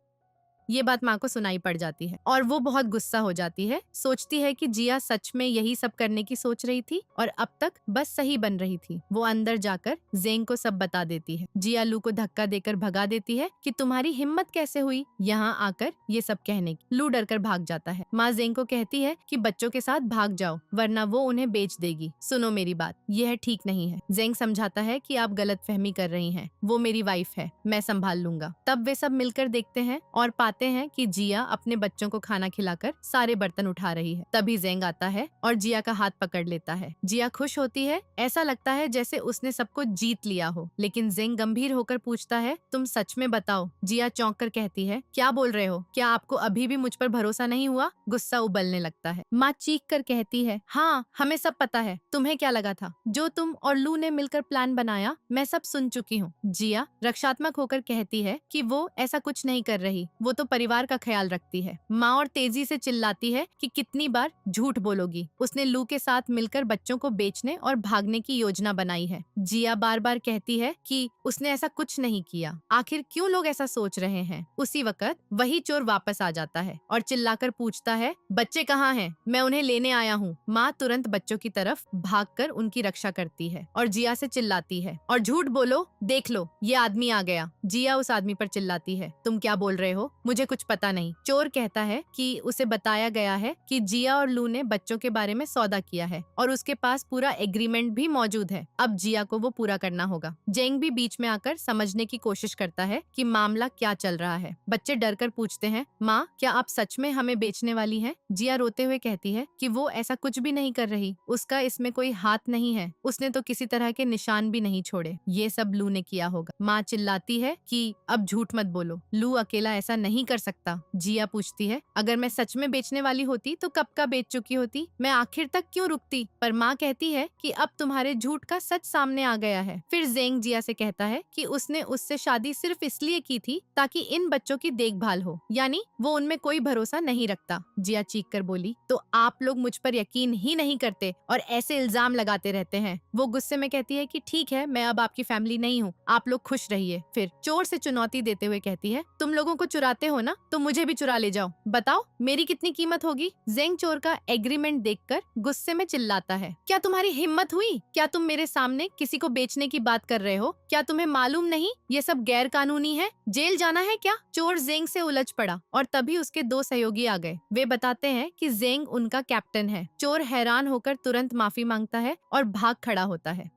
ये बात माँ को सुनाई पड़ जाती है और वो बहुत गुस्सा हो जाती है। सोचती है कि जिया सच में यही सब करने की सोच रही थी और अब तक बस सही बन रही थी। वो अंदर जाकर जेंग को सब बता देती है। जिया लू को धक्का देकर भगा देती है कि तुम्हारी हिम्मत कैसे हुई यहाँ आकर ये सब कहने की। लू डरकर भाग जाता है। माँ जेंग को कहती है कि बच्चों के साथ भाग जाओ वरना वो उन्हें बेच देगी। सुनो मेरी बात, यह ठीक नहीं है। जेंग समझाता है कि आप गलतफहमी कर रही हैं, वो मेरी वाइफ है, मैं संभाल लूंगा। तब वे सब मिलकर देखते हैं और पाते हैं कि जिया अपने बच्चों को खाना खिलाकर सारे बर्तन उठा रही है। तभी जेंग आता है और जिया का हाथ पकड़ लेता है। जिया खुश होती है, ऐसा लगता है जैसे उसने सबको जीत लिया हो। लेकिन जेंग गंभीर होकर पूछता है, तुम सच में बताओ। जिया चौंक कर कहती है, क्या बोल रहे हो? क्या आपको अभी भी मुझ पर भरोसा नहीं हुआ? गुस्सा उबलने लगता है। माँ चीख कर कहती है, हाँ हमें सब पता है। तुम्हें क्या लगा था? जो तुम और लू ने मिलकर प्लान बनाया, मैं सब सुन चुकी हूँ। जिया रक्षात्मक होकर कहती है कि वो ऐसा कुछ नहीं कर रही, वो तो परिवार का ख्याल रखती है। माँ और तेजी से चिल्लाती है कि कितनी बार झूठ बोलोगी? उसने लू के साथ मिलकर बच्चों को बेचने और भागने की योजना बनाई है। जिया बार बार कहती है कि उसने ऐसा कुछ नहीं किया। आखिर क्यों लोग ऐसा सोच रहे हैं? उसी वक्त वही चोर वापस आ जाता है और चिल्लाकर पूछता है, बच्चे कहाँ हैं? मैं उन्हें लेने आया हूँ। माँ तुरंत बच्चों की तरफ भागकर उनकी रक्षा करती है और जिया से चिल्लाती है, और झूठ बोलो, देख लो ये आदमी आ गया। जिया उस आदमी पर चिल्लाती है, तुम क्या बोल रहे हो? मुझे कुछ पता नहीं। चोर कहता है कि उसे बताया गया है कि जिया और लू ने बच्चों के बारे में सौदा किया है और उसके पास पूरा एग्रीमेंट भी मौजूद है। अब जिया को वो पूरा करना होगा। जेंग भी बीच में आकर समझने की कोशिश करता है कि मामला क्या चल रहा है। बच्चे डरकर पूछते हैं, माँ क्या आप सच में हमें बेचने वाली हैं? जिया रोते हुए कहती है कि वो ऐसा कुछ भी नहीं कर रही, उसका इसमें कोई हाथ नहीं है, उसने तो किसी तरह के निशान भी नहीं छोड़े, ये सब लू ने किया होगा। माँ चिल्लाती है कि अब झूठ मत बोलो, लू अकेला ऐसा नहीं नहीं कर सकता। जिया पूछती है, अगर मैं सच में बेचने वाली होती तो कब का बेच चुकी होती, मैं आखिर तक क्यों रुकती। पर माँ कहती है कि अब तुम्हारे झूठ का सच सामने आ गया है। फिर जेंग जिया से कहता है कि उसने उससे शादी सिर्फ इसलिए की थी ताकि इन बच्चों की देखभाल हो, यानी वो उनमें कोई भरोसा नहीं रखता। जिया चीख कर बोली, तो आप लोग मुझ पर यकीन ही नहीं करते और ऐसे इल्जाम लगाते रहते हैं। वो गुस्से में कहती है कि ठीक है, मैं अब आपकी फैमिली नहीं हूँ, आप लोग खुश रहिए। फिर चोर से चुनौती देते हुए कहती है, तुम लोगों को चुराते हो ना, तो मुझे भी चुरा ले जाओ, बताओ मेरी कितनी कीमत होगी। जेंग चोर का एग्रीमेंट देखकर गुस्से में चिल्लाता है, क्या तुम्हारी हिम्मत हुई? क्या तुम मेरे सामने किसी को बेचने की बात कर रहे हो? क्या तुम्हें मालूम नहीं ये सब गैर कानूनी है? जेल जाना है क्या? चोर जेंग से उलझ पड़ा और तभी उसके दो सहयोगी आ गए। वे बताते हैं कि जेंग उनका कैप्टन है। चोर हैरान होकर तुरंत माफी मांगता है और भाग खड़ा होता है।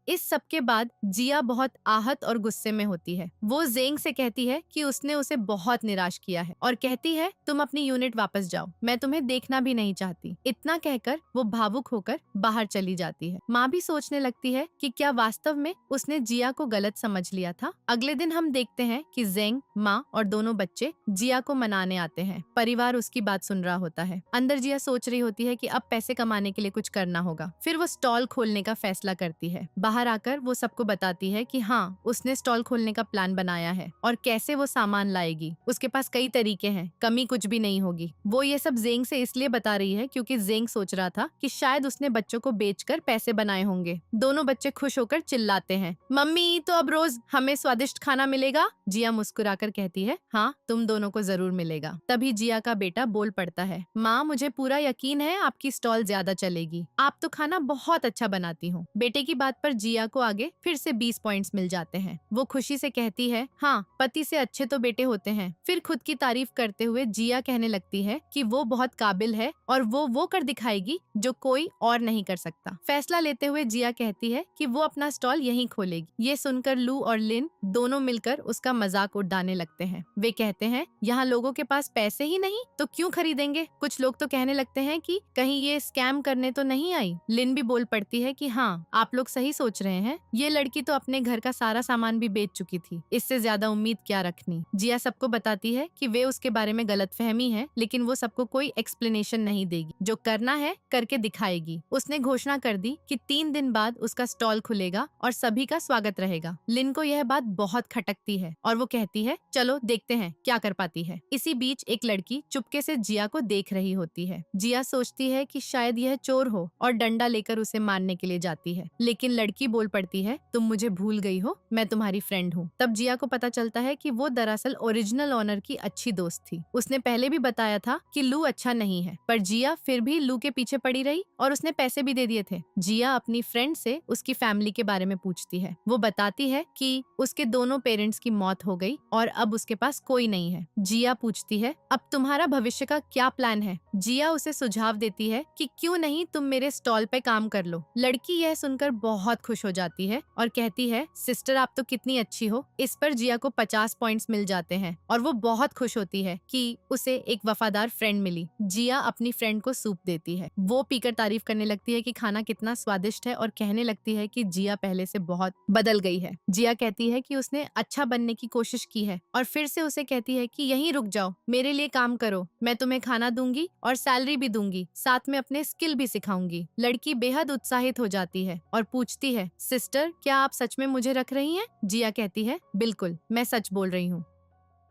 इस सब के बाद जिया बहुत आहत और गुस्से में होती है। वो जेंग से कहती है कि उसने उसे बहुत निराश किया है और कहती है, तुम अपनी यूनिट वापस जाओ, मैं तुम्हें देखना भी नहीं चाहती। इतना कहकर वो भावुक होकर बाहर चली जाती है। माँ भी सोचने लगती है कि क्या वास्तव में उसने जिया को गलत समझ लिया था। अगले दिन हम देखते हैं कि जेंग, माँ और दोनों बच्चे जिया को मनाने आते हैं। परिवार उसकी बात सुन रहा होता है। अंदर जिया सोच रही होती है कि अब पैसे कमाने के लिए कुछ करना होगा। फिर वो स्टॉल खोलने का फैसला करती है। बाहर आकर वो सबको बताती है कि हाँ, उसने स्टॉल खोलने का प्लान बनाया है और कैसे वो सामान लाएगी। उसके पास कई तरीके हैं, कमी कुछ भी नहीं होगी। वो ये सब जेंग से इसलिए बता रही है क्योंकि जेंग सोच रहा था कि शायद उसने बच्चों को बेचकर पैसे बनाए होंगे। दोनों बच्चे खुश होकर चिल्लाते हैं, मम्मी तो अब रोज हमें स्वादिष्ट खाना मिलेगा। जिया मुस्कुराकर कहती है, हाँ, तुम दोनों को जरूर मिलेगा। तभी जिया का बेटा बोल पड़ता है, माँ, मुझे पूरा यकीन है आपकी स्टॉल ज्यादा चलेगी। आप तो खाना बहुत अच्छा बनाती हो। बेटे की बात पर जिया को आगे फिर से 20 पॉइंट्स मिल जाते हैं। वो खुशी से कहती है, हाँ, पति से अच्छे तो बेटे होते हैं। फिर खुद की तारीफ करते हुए जिया कहने लगती है कि वो बहुत काबिल है और वो कर दिखाएगी जो कोई और नहीं कर सकता। फैसला लेते हुए जिया कहती है कि वो अपना स्टॉल यहीं खोलेगी। ये सुनकर लू और लिन दोनों मिलकर उसका मजाक उड़ाने लगते हैं। वे कहते हैं, यहाँ लोगों के पास पैसे ही नहीं तो क्यों खरीदेंगे। कुछ लोग तो कहने लगते हैं कि कहीं ये स्कैम करने तो नहीं आई। लिन भी बोल पड़ती है कि हाँ, आप लोग सही सोच रहे हैं, ये लड़की तो अपने घर का सारा सामान भी बेच चुकी थी, इससे ज्यादा उम्मीद क्या रखनी। जिया सबको बताती है कि वे उसके बारे में गलतफहमी है, लेकिन वो सबको कोई एक्सप्लेनेशन नहीं देगी। जो करना है करके दिखाएगी। उसने घोषणा कर दी कि 3 दिन बाद उसका स्टॉल खुलेगा और सभी का स्वागत रहेगा। लिन को यह बात बहुत खटकती है और वो कहती है, चलो देखते हैं क्या कर पाती है। इसी बीच एक लड़की चुपके से जिया को देख रही होती है। जिया सोचती है कि शायद यह चोर हो और डंडा लेकर उसे मारने के लिए जाती है, लेकिन लड़की बोल पड़ती है, तुम मुझे भूल गई हो, मैं तुम्हारी फ्रेंड हूँ। तब जिया को पता चलता है कि वो दरअसल ओरिजिनल ओनर की अच्छी दोस्त थी। उसने पहले भी बताया था कि लू अच्छा नहीं है, पर जिया फिर भी लू के पीछे पड़ी रही और उसने पैसे भी दे दिए थे। जिया अपनी फ्रेंड से उसकी फैमिली के बारे में पूछती है। वो बताती है कि उसके दोनों पेरेंट्स की मौत हो गई और अब उसके पास कोई नहीं है। जिया पूछती है, अब तुम्हारा भविष्य का क्या प्लान है? जिया उसे सुझाव देती है कि क्यों नहीं तुम मेरे स्टॉल पे काम कर लो। लड़की यह सुनकर बहुत खुश हो जाती है और कहती है, सिस्टर आप तो कितनी अच्छी हो। इस पर जिया को 50 पॉइंट्स मिल जाते हैं और वो बहुत खुश होती है कि उसे एक वफादार फ्रेंड मिली। जिया अपनी फ्रेंड को सूप देती है। वो पीकर तारीफ करने लगती है कि खाना कितना स्वादिष्ट है और कहने लगती है कि जिया पहले से बहुत बदल गई है। जिया कहती है कि उसने अच्छा बनने की कोशिश की है और फिर से उसे कहती है कि यहीं रुक जाओ, मेरे लिए काम करो, मैं तुम्हें खाना दूंगी और सैलरी भी दूंगी, साथ में अपने स्किल भी सिखाऊंगी। लड़की बेहद उत्साहित हो जाती है और पूछती है, सिस्टर क्या आप सच में मुझे रख रही हैं? जिया कहती है, बिल्कुल, मैं सच बोल रही हूँ।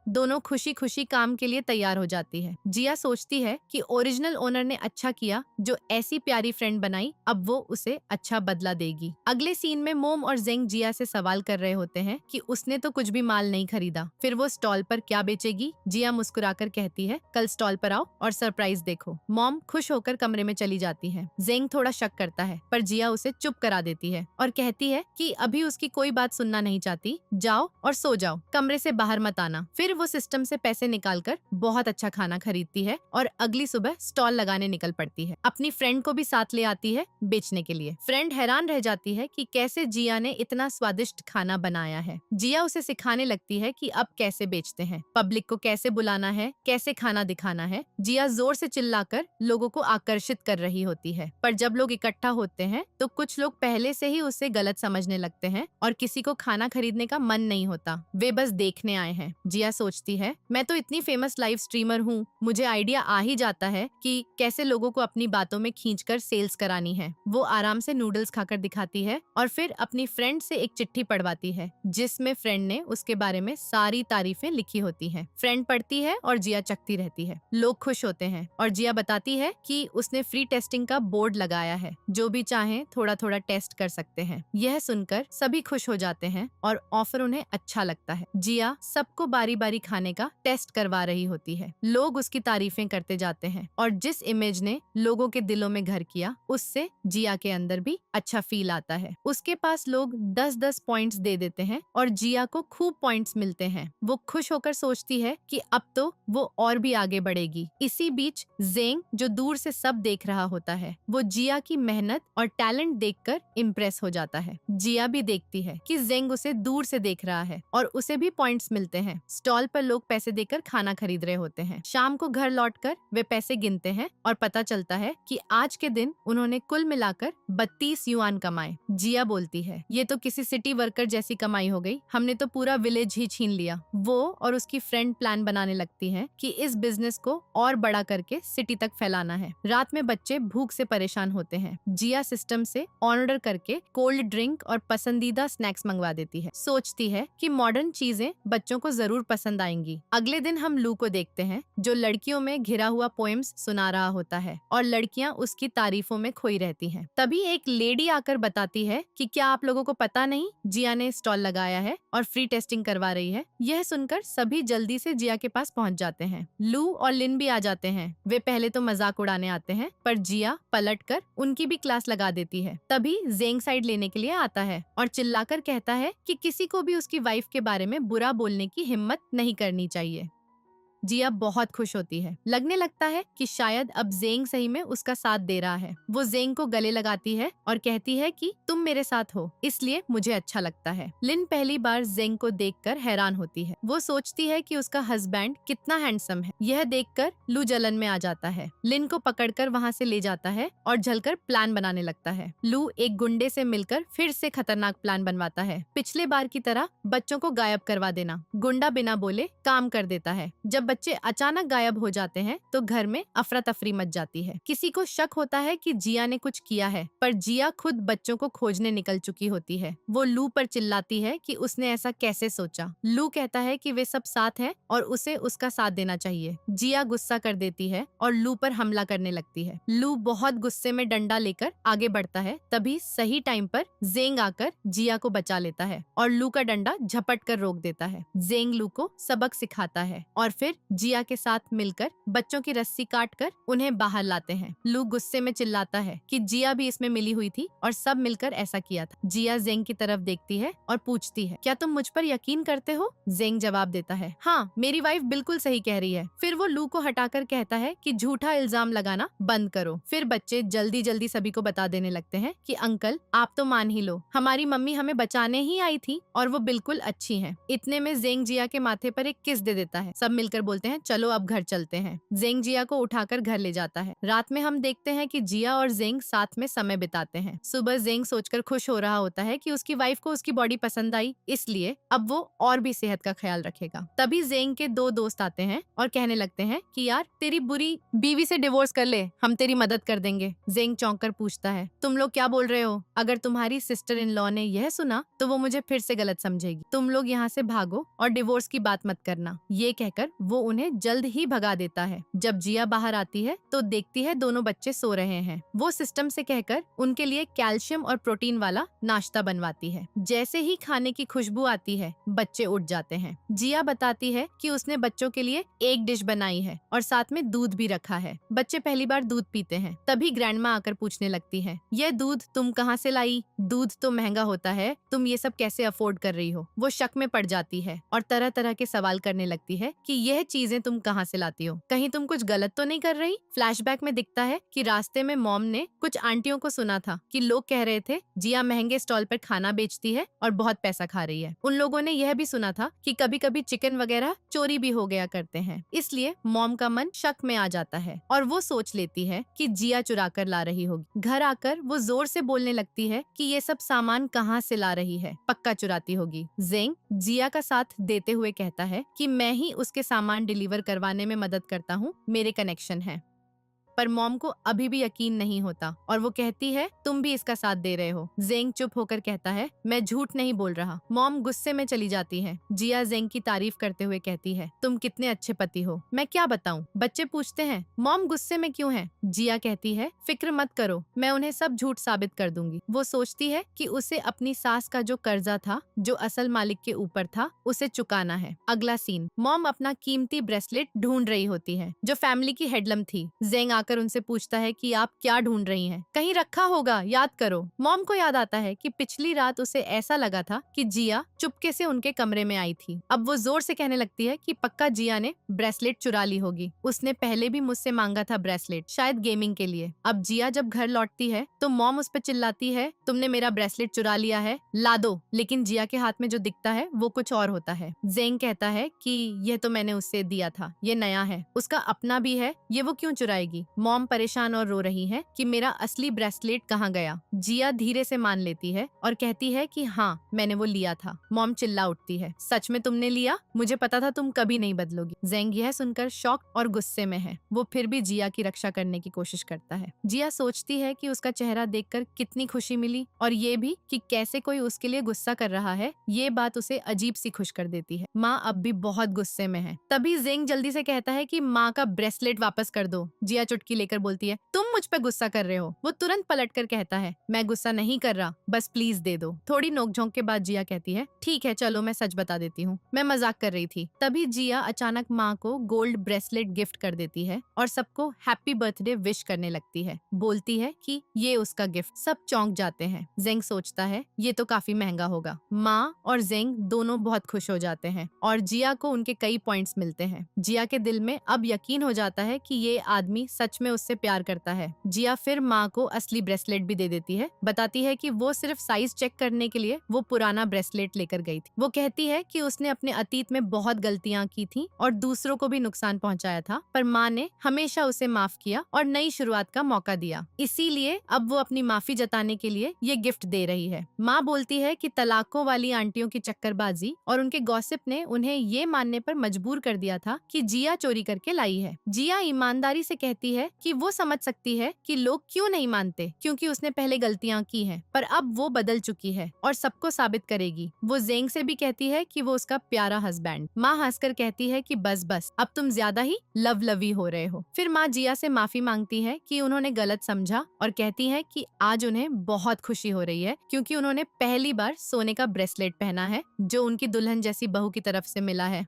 दोनों खुशी खुशी काम के लिए तैयार हो जाती है। जिया सोचती है कि ओरिजिनल ओनर ने अच्छा किया जो ऐसी प्यारी फ्रेंड बनाई, अब वो उसे अच्छा बदला देगी। अगले सीन में मोम और जेंग जिया से सवाल कर रहे होते हैं कि उसने तो कुछ भी माल नहीं खरीदा, फिर वो स्टॉल पर क्या बेचेगी। जिया मुस्कुराकर कहती है, कल स्टॉल पर आओ और सरप्राइज देखो। मॉम खुश होकर कमरे में चली जाती है। जेंग थोड़ा शक करता है पर जिया उसे चुप करा देती है और कहती है कि अभी उसकी कोई बात सुनना नहीं चाहती, जाओ और सो जाओ, कमरे से बाहर मत आना। फिर वो सिस्टम से पैसे निकालकर बहुत अच्छा खाना खरीदती है और अगली सुबह स्टॉल लगाने निकल पड़ती है। अपनी फ्रेंड को भी साथ ले आती है बेचने के लिए। फ्रेंड हैरान रह जाती है कि कैसे जिया ने इतना स्वादिष्ट खाना बनाया है। जिया उसे सिखाने लगती है कि अब कैसे बेचते हैं, पब्लिक को कैसे बुलाना है, कैसे खाना दिखाना है। जिया जोर से चिल्लाकर लोगों को आकर्षित कर रही होती है, पर जब लोग इकट्ठा होते हैं तो कुछ लोग पहले से ही उसे गलत समझने लगते हैं और किसी को खाना खरीदने का मन नहीं होता, वे बस देखने आए हैं। जिया सोचती है, मैं तो इतनी फेमस लाइव स्ट्रीमर हूँ, मुझे आइडिया आ ही जाता है कि कैसे लोगों को अपनी बातों में खींचकर सेल्स करानी है। वो आराम से नूडल्स खाकर दिखाती है और फिर अपनी फ्रेंड से एक चिट्ठी पढ़वाती है जिसमें फ्रेंड ने उसके बारे में सारी तारीफें लिखी होती हैं। फ्रेंड पढ़ती है और जिया चखती रहती है। लोग खुश होते हैं और जिया बताती है कि उसने फ्री टेस्टिंग का बोर्ड लगाया है, जो भी चाहे थोड़ा थोड़ा टेस्ट कर सकते हैं। यह सुनकर सभी खुश हो जाते हैं और ऑफर उन्हें अच्छा लगता है। जिया सबको बारी बारी खाने का टेस्ट करवा रही होती है। लोग उसकी तारीफें करते जाते हैं और जिस इमेज ने लोगों के दिलों में घर किया, उससे जिया के अंदर भी अच्छा फील आता है। उसके पास लोग 10-10 पॉइंट्स दे देते हैं और जिया को खूब पॉइंट्स मिलते हैं। वो खुश होकर सोचती है कि अब तो वो और भी आगे बढ़ेगी। इसी बीच जेंग, जो दूर से सब देख रहा होता है, वो जिया की मेहनत और टैलेंट देखकर इम्प्रेस हो जाता है। जिया भी देखती है कि जेंग उसे दूर से देख रहा है और उसे भी पॉइंट्स मिलते हैं। स्टॉल पर लोग पैसे देकर खाना खरीद रहे होते हैं। शाम को घर लौटकर वे पैसे गिनते हैं और पता चलता है कि आज के दिन उन्होंने कुल मिलाकर 32 युआन कमाए। जिया बोलती है, ये तो किसी सिटी वर्कर जैसी कमाई हो गई, हमने तो पूरा विलेज ही छीन लिया। वो और उसकी फ्रेंड प्लान बनाने लगती है कि इस बिजनेस को और बड़ा करके सिटी तक फैलाना है। रात में बच्चे भूख से परेशान होते हैं। जिया सिस्टम से ऑर्डर करके कोल्ड ड्रिंक और पसंदीदा स्नैक्स मंगवा देती है। सोचती है कि मॉडर्न चीजें बच्चों को जरूर पसंद आएंगी। अगले दिन हम लू को देखते हैं, जो लड़कियों में घिरा हुआ पोएम्स सुना रहा होता है और लड़कियां उसकी तारीफों में खोई रहती हैं। तभी एक लेडी आकर बताती है कि क्या आप लोगों को पता नहीं, जिया ने स्टॉल लगाया है और फ्री टेस्टिंग करवा रही है। यह सुनकर सभी जल्दी से जिया के पास पहुंच जाते हैं। लू और लिन भी आ जाते हैं। वे पहले तो मजाक उड़ाने आते हैं, पर जिया पलटकर उनकी भी क्लास लगा देती है। तभी जेंग साइड लेने के लिए आता है और चिल्लाकर कहता है कि किसी को भी उसकी वाइफ के बारे में बुरा बोलने की हिम्मत नहीं करनी चाहिए। जिया बहुत खुश होती है। लगने लगता है कि शायद अब जेंग सही में उसका साथ दे रहा है। वो जेंग को गले लगाती है और कहती है कि तुम मेरे साथ हो, इसलिए मुझे अच्छा लगता है। लिन पहली बार जेंग को देखकर हैरान होती है। वो सोचती है कि उसका हस्बैंड कितना हैंडसम है। यह देखकर लू जलन में आ जाता है। लिन को पकड़कर वहाँ से ले जाता है और झलकर प्लान बनाने लगता है। लू एक गुंडे से मिलकर फिर से खतरनाक प्लान बनवाता है। पिछले बार की तरह बच्चों को गायब करवा देना। गुंडा बिना बोले काम कर देता है। जब बच्चे अचानक गायब हो जाते हैं तो घर में अफरा तफरी मच जाती है। किसी को शक होता है कि जिया ने कुछ किया है, पर जिया खुद बच्चों को खोजने निकल चुकी होती है। वो लू पर चिल्लाती है कि उसने ऐसा कैसे सोचा। लू कहता है कि वे सब साथ हैं और उसे उसका साथ देना चाहिए। जिया गुस्सा कर देती है और लू पर हमला करने लगती है। लू बहुत गुस्से में डंडा लेकर आगे बढ़ता है। तभी सही टाइम पर जेंग आकर जिया को बचा लेता है और लू का डंडा झपट कर रोक देता है। जेंग लू को सबक सिखाता है और फिर जिया के साथ मिलकर बच्चों की रस्सी काटकर उन्हें बाहर लाते हैं। लू गुस्से में चिल्लाता है कि जिया भी इसमें मिली हुई थी और सब मिलकर ऐसा किया था। जिया जेंग की तरफ देखती है और पूछती है, क्या तुम मुझ पर यकीन करते हो? जेंग जवाब देता है, हाँ, मेरी वाइफ बिल्कुल सही कह रही है। फिर वो लू को हटाकर कहता है कि झूठा इल्जाम लगाना बंद करो। फिर बच्चे जल्दी जल्दी सभी को बता देने लगते हैं कि अंकल, आप तो मान ही लो, हमारी मम्मी हमें बचाने ही आई थी और वो बिल्कुल अच्छी हैं। इतने में जेंग जिया के माथे पर एक किस दे देता है। सब मिलकर बोलते हैं, चलो अब घर चलते हैं। जेंग जिया को उठाकर घर ले जाता है। रात में हम देखते हैं कि जिया और जेंग साथ में समय बिताते हैं। सुबह जेंग सोचकर खुश हो रहा होता है कि उसकी वाइफ को उसकी बॉडी पसंद आई, इसलिए अब वो और भी सेहत का ख्याल रखेगा। तभी जेंग के दो दोस्त आते हैं और कहने लगते हैं कि यार, तेरी बुरी बीवी से डिवोर्स कर ले, हम तेरी मदद कर देंगे। जेंग चौंक कर पूछता है, तुम लोग क्या बोल रहे हो? अगर तुम्हारी सिस्टर इन लॉ ने यह सुना तो वो मुझे फिर से गलत समझेगी। तुम लोग यहाँ से भागो और डिवोर्स की बात मत करना। ये कहकर वो उन्हें जल्द ही भगा देता है। जब जिया बाहर आती है तो देखती है दोनों बच्चे सो रहे हैं। वो सिस्टम से कहकर उनके लिए कैल्शियम और प्रोटीन वाला नाश्ता बनवाती है। जैसे ही खाने की खुशबू आती है, बच्चे उठ जाते हैं। जिया बताती है कि उसने बच्चों के लिए एक डिश बनाई है और साथ में दूध भी रखा है। बच्चे पहली बार दूध पीते हैं। तभी ग्रैंडमा आकर पूछने लगती है, यह दूध तुम कहाँ से लाई? दूध तो महंगा होता है, तुम ये सब कैसे अफोर्ड कर रही हो? वो शक में पड़ जाती है और तरह तरह के सवाल करने लगती है कि यह यह चीजें तुम कहाँ से लाती हो? कहीं तुम कुछ गलत तो नहीं कर रही? फ्लैशबैक में दिखता है कि रास्ते में मॉम ने कुछ आंटियों को सुना था कि लोग कह रहे थे जिया महंगे स्टॉल पर खाना बेचती है और बहुत पैसा खा रही है। उन लोगों ने यह भी सुना था कि कभी कभी चिकन वगैरह चोरी भी हो गया करते हैं। इसलिए मॉम का मन शक में आ जाता है और वो सोच लेती है कि जिया चुरा कर ला रही होगी। घर आकर वो जोर से बोलने लगती है कि ये सब सामान कहाँ से ला रही है, पक्का चुराती होगी। जेंग जिया का साथ देते हुए कहता है कि मैं ही उसके सामान डिलीवर करवाने में मदद करता हूँ, मेरे कनेक्शन है। पर मॉम को अभी भी यकीन नहीं होता और वो कहती है तुम भी इसका साथ दे रहे हो। जेंग चुप होकर कहता है मैं झूठ नहीं बोल रहा। मॉम गुस्से में चली जाती है। जिया जेंग की तारीफ करते हुए कहती है तुम कितने अच्छे पति हो, मैं क्या बताऊं। बच्चे पूछते हैं मॉम गुस्से में क्यों है। जिया कहती है फिक्र मत करो, मैं उन्हें सब झूठ साबित कर दूंगी। वो सोचती है कि उसे अपनी सास का जो कर्जा था जो असल मालिक के ऊपर था उसे चुकाना है। अगला सीन, मॉम अपना कीमती ब्रेसलेट ढूंढ रही होती है जो फैमिली की हेडलम थी। जेंग आकर उनसे पूछता है कि आप क्या ढूंढ रही हैं? कहीं रखा होगा, याद करो। मॉम को याद आता है कि पिछली रात उसे ऐसा लगा था कि जिया चुपके से उनके कमरे में आई थी। अब वो जोर से कहने लगती है कि पक्का जिया ने ब्रेसलेट चुरा ली होगी। उसने पहले भी मुझसे मांगा था ब्रेसलेट, शायद गेमिंग के लिए। अब जिया जब घर लौटती है तो मॉम उस पर चिल्लाती है तुमने मेरा ब्रेसलेट चुरा लिया है, ला दो। लेकिन जिया के हाथ में जो दिखता है वो कुछ और होता है। जेंग कहता है कि यह तो मैंने उससे दिया था, ये नया है, उसका अपना भी है, ये वो क्यों चुराएगी। मॉम परेशान और रो रही है कि मेरा असली ब्रेसलेट कहाँ गया। जिया धीरे से मान लेती है और कहती है कि हाँ मैंने वो लिया था। मॉम चिल्ला उठती है सच में तुमने लिया? मुझे पता था तुम कभी नहीं बदलोगी। जेंग यह सुनकर शॉक और गुस्से में है। वो फिर भी जिया की रक्षा करने की कोशिश करता है। जिया सोचती है कि उसका चेहरा देखकर कितनी खुशी मिली और ये भी कि कैसे कोई उसके लिए गुस्सा कर रहा है। ये बात उसे अजीब सी खुश कर देती है। माँ अब भी बहुत गुस्से में है। तभी जेंग जल्दी से कहता है कि माँ का ब्रेसलेट वापस कर दो। जिया चुटकी लेकर बोलती है तुम मुझ पे गुस्सा कर रहे हो। वो तुरंत पलटकर कहता है मैं गुस्सा नहीं कर रहा, बस प्लीज दे दो। थोड़ी नोकझोंक के बाद जिया कहती है ठीक है चलो मैं सच बता देती हूँ, मैं मजाक कर रही थी। तभी जिया अचानक माँ को गोल्ड ब्रेसलेट गिफ्ट कर देती है और सबको हैप्पी बर्थडे विश करने लगती है। बोलती है कि ये उसका गिफ्ट। सब चौंक जाते हैं। जेंग सोचता है ये तो काफी महंगा होगा। माँ और जेंग दोनों बहुत खुश हो जाते हैं और जिया को उनके कई पॉइंट्स मिलते हैं। जिया के दिल में अब यकीन हो जाता है कि ये आदमी सच में उससे प्यार करता है। जिया फिर माँ को असली ब्रेसलेट भी दे देती है। बताती है कि वो सिर्फ साइज चेक करने के लिए वो पुराना ब्रेसलेट लेकर गई थी। वो कहती है कि उसने अपने अतीत में बहुत गलतियाँ की थी और दूसरों को भी नुकसान पहुँचाया था, पर माँ ने हमेशा उसे माफ किया और नई शुरुआत का मौका दिया। इसीलिए अब वो अपनी माफी जताने के लिए ये गिफ्ट दे रही है। माँ बोलती है कि तलाकों वाली आंटियों की चक्करबाजी और उनके गॉसिप ने उन्हें ये मानने पर मजबूर कर दिया था कि जिया चोरी करके लाई है। जिया ईमानदारी से कहती है कि वो समझ सकती है कि लोग क्यों नहीं मानते, क्योंकि उसने पहले गलतियां की हैं, पर अब वो बदल चुकी है और सबको साबित करेगी। वो जेंग से भी कहती है कि वो उसका प्यारा हस्बैंड। माँ हंसकर कहती है कि बस बस अब तुम ज्यादा ही लवलवी हो रहे हो। फिर माँ जिया से माफी मांगती है कि उन्होंने गलत समझा और कहती है कि आज उन्हें बहुत खुशी हो रही है क्योंकि उन्होंने पहली बार सोने का ब्रेसलेट पहना है जो उनकी दुल्हन जैसी बहू की तरफ से मिला है।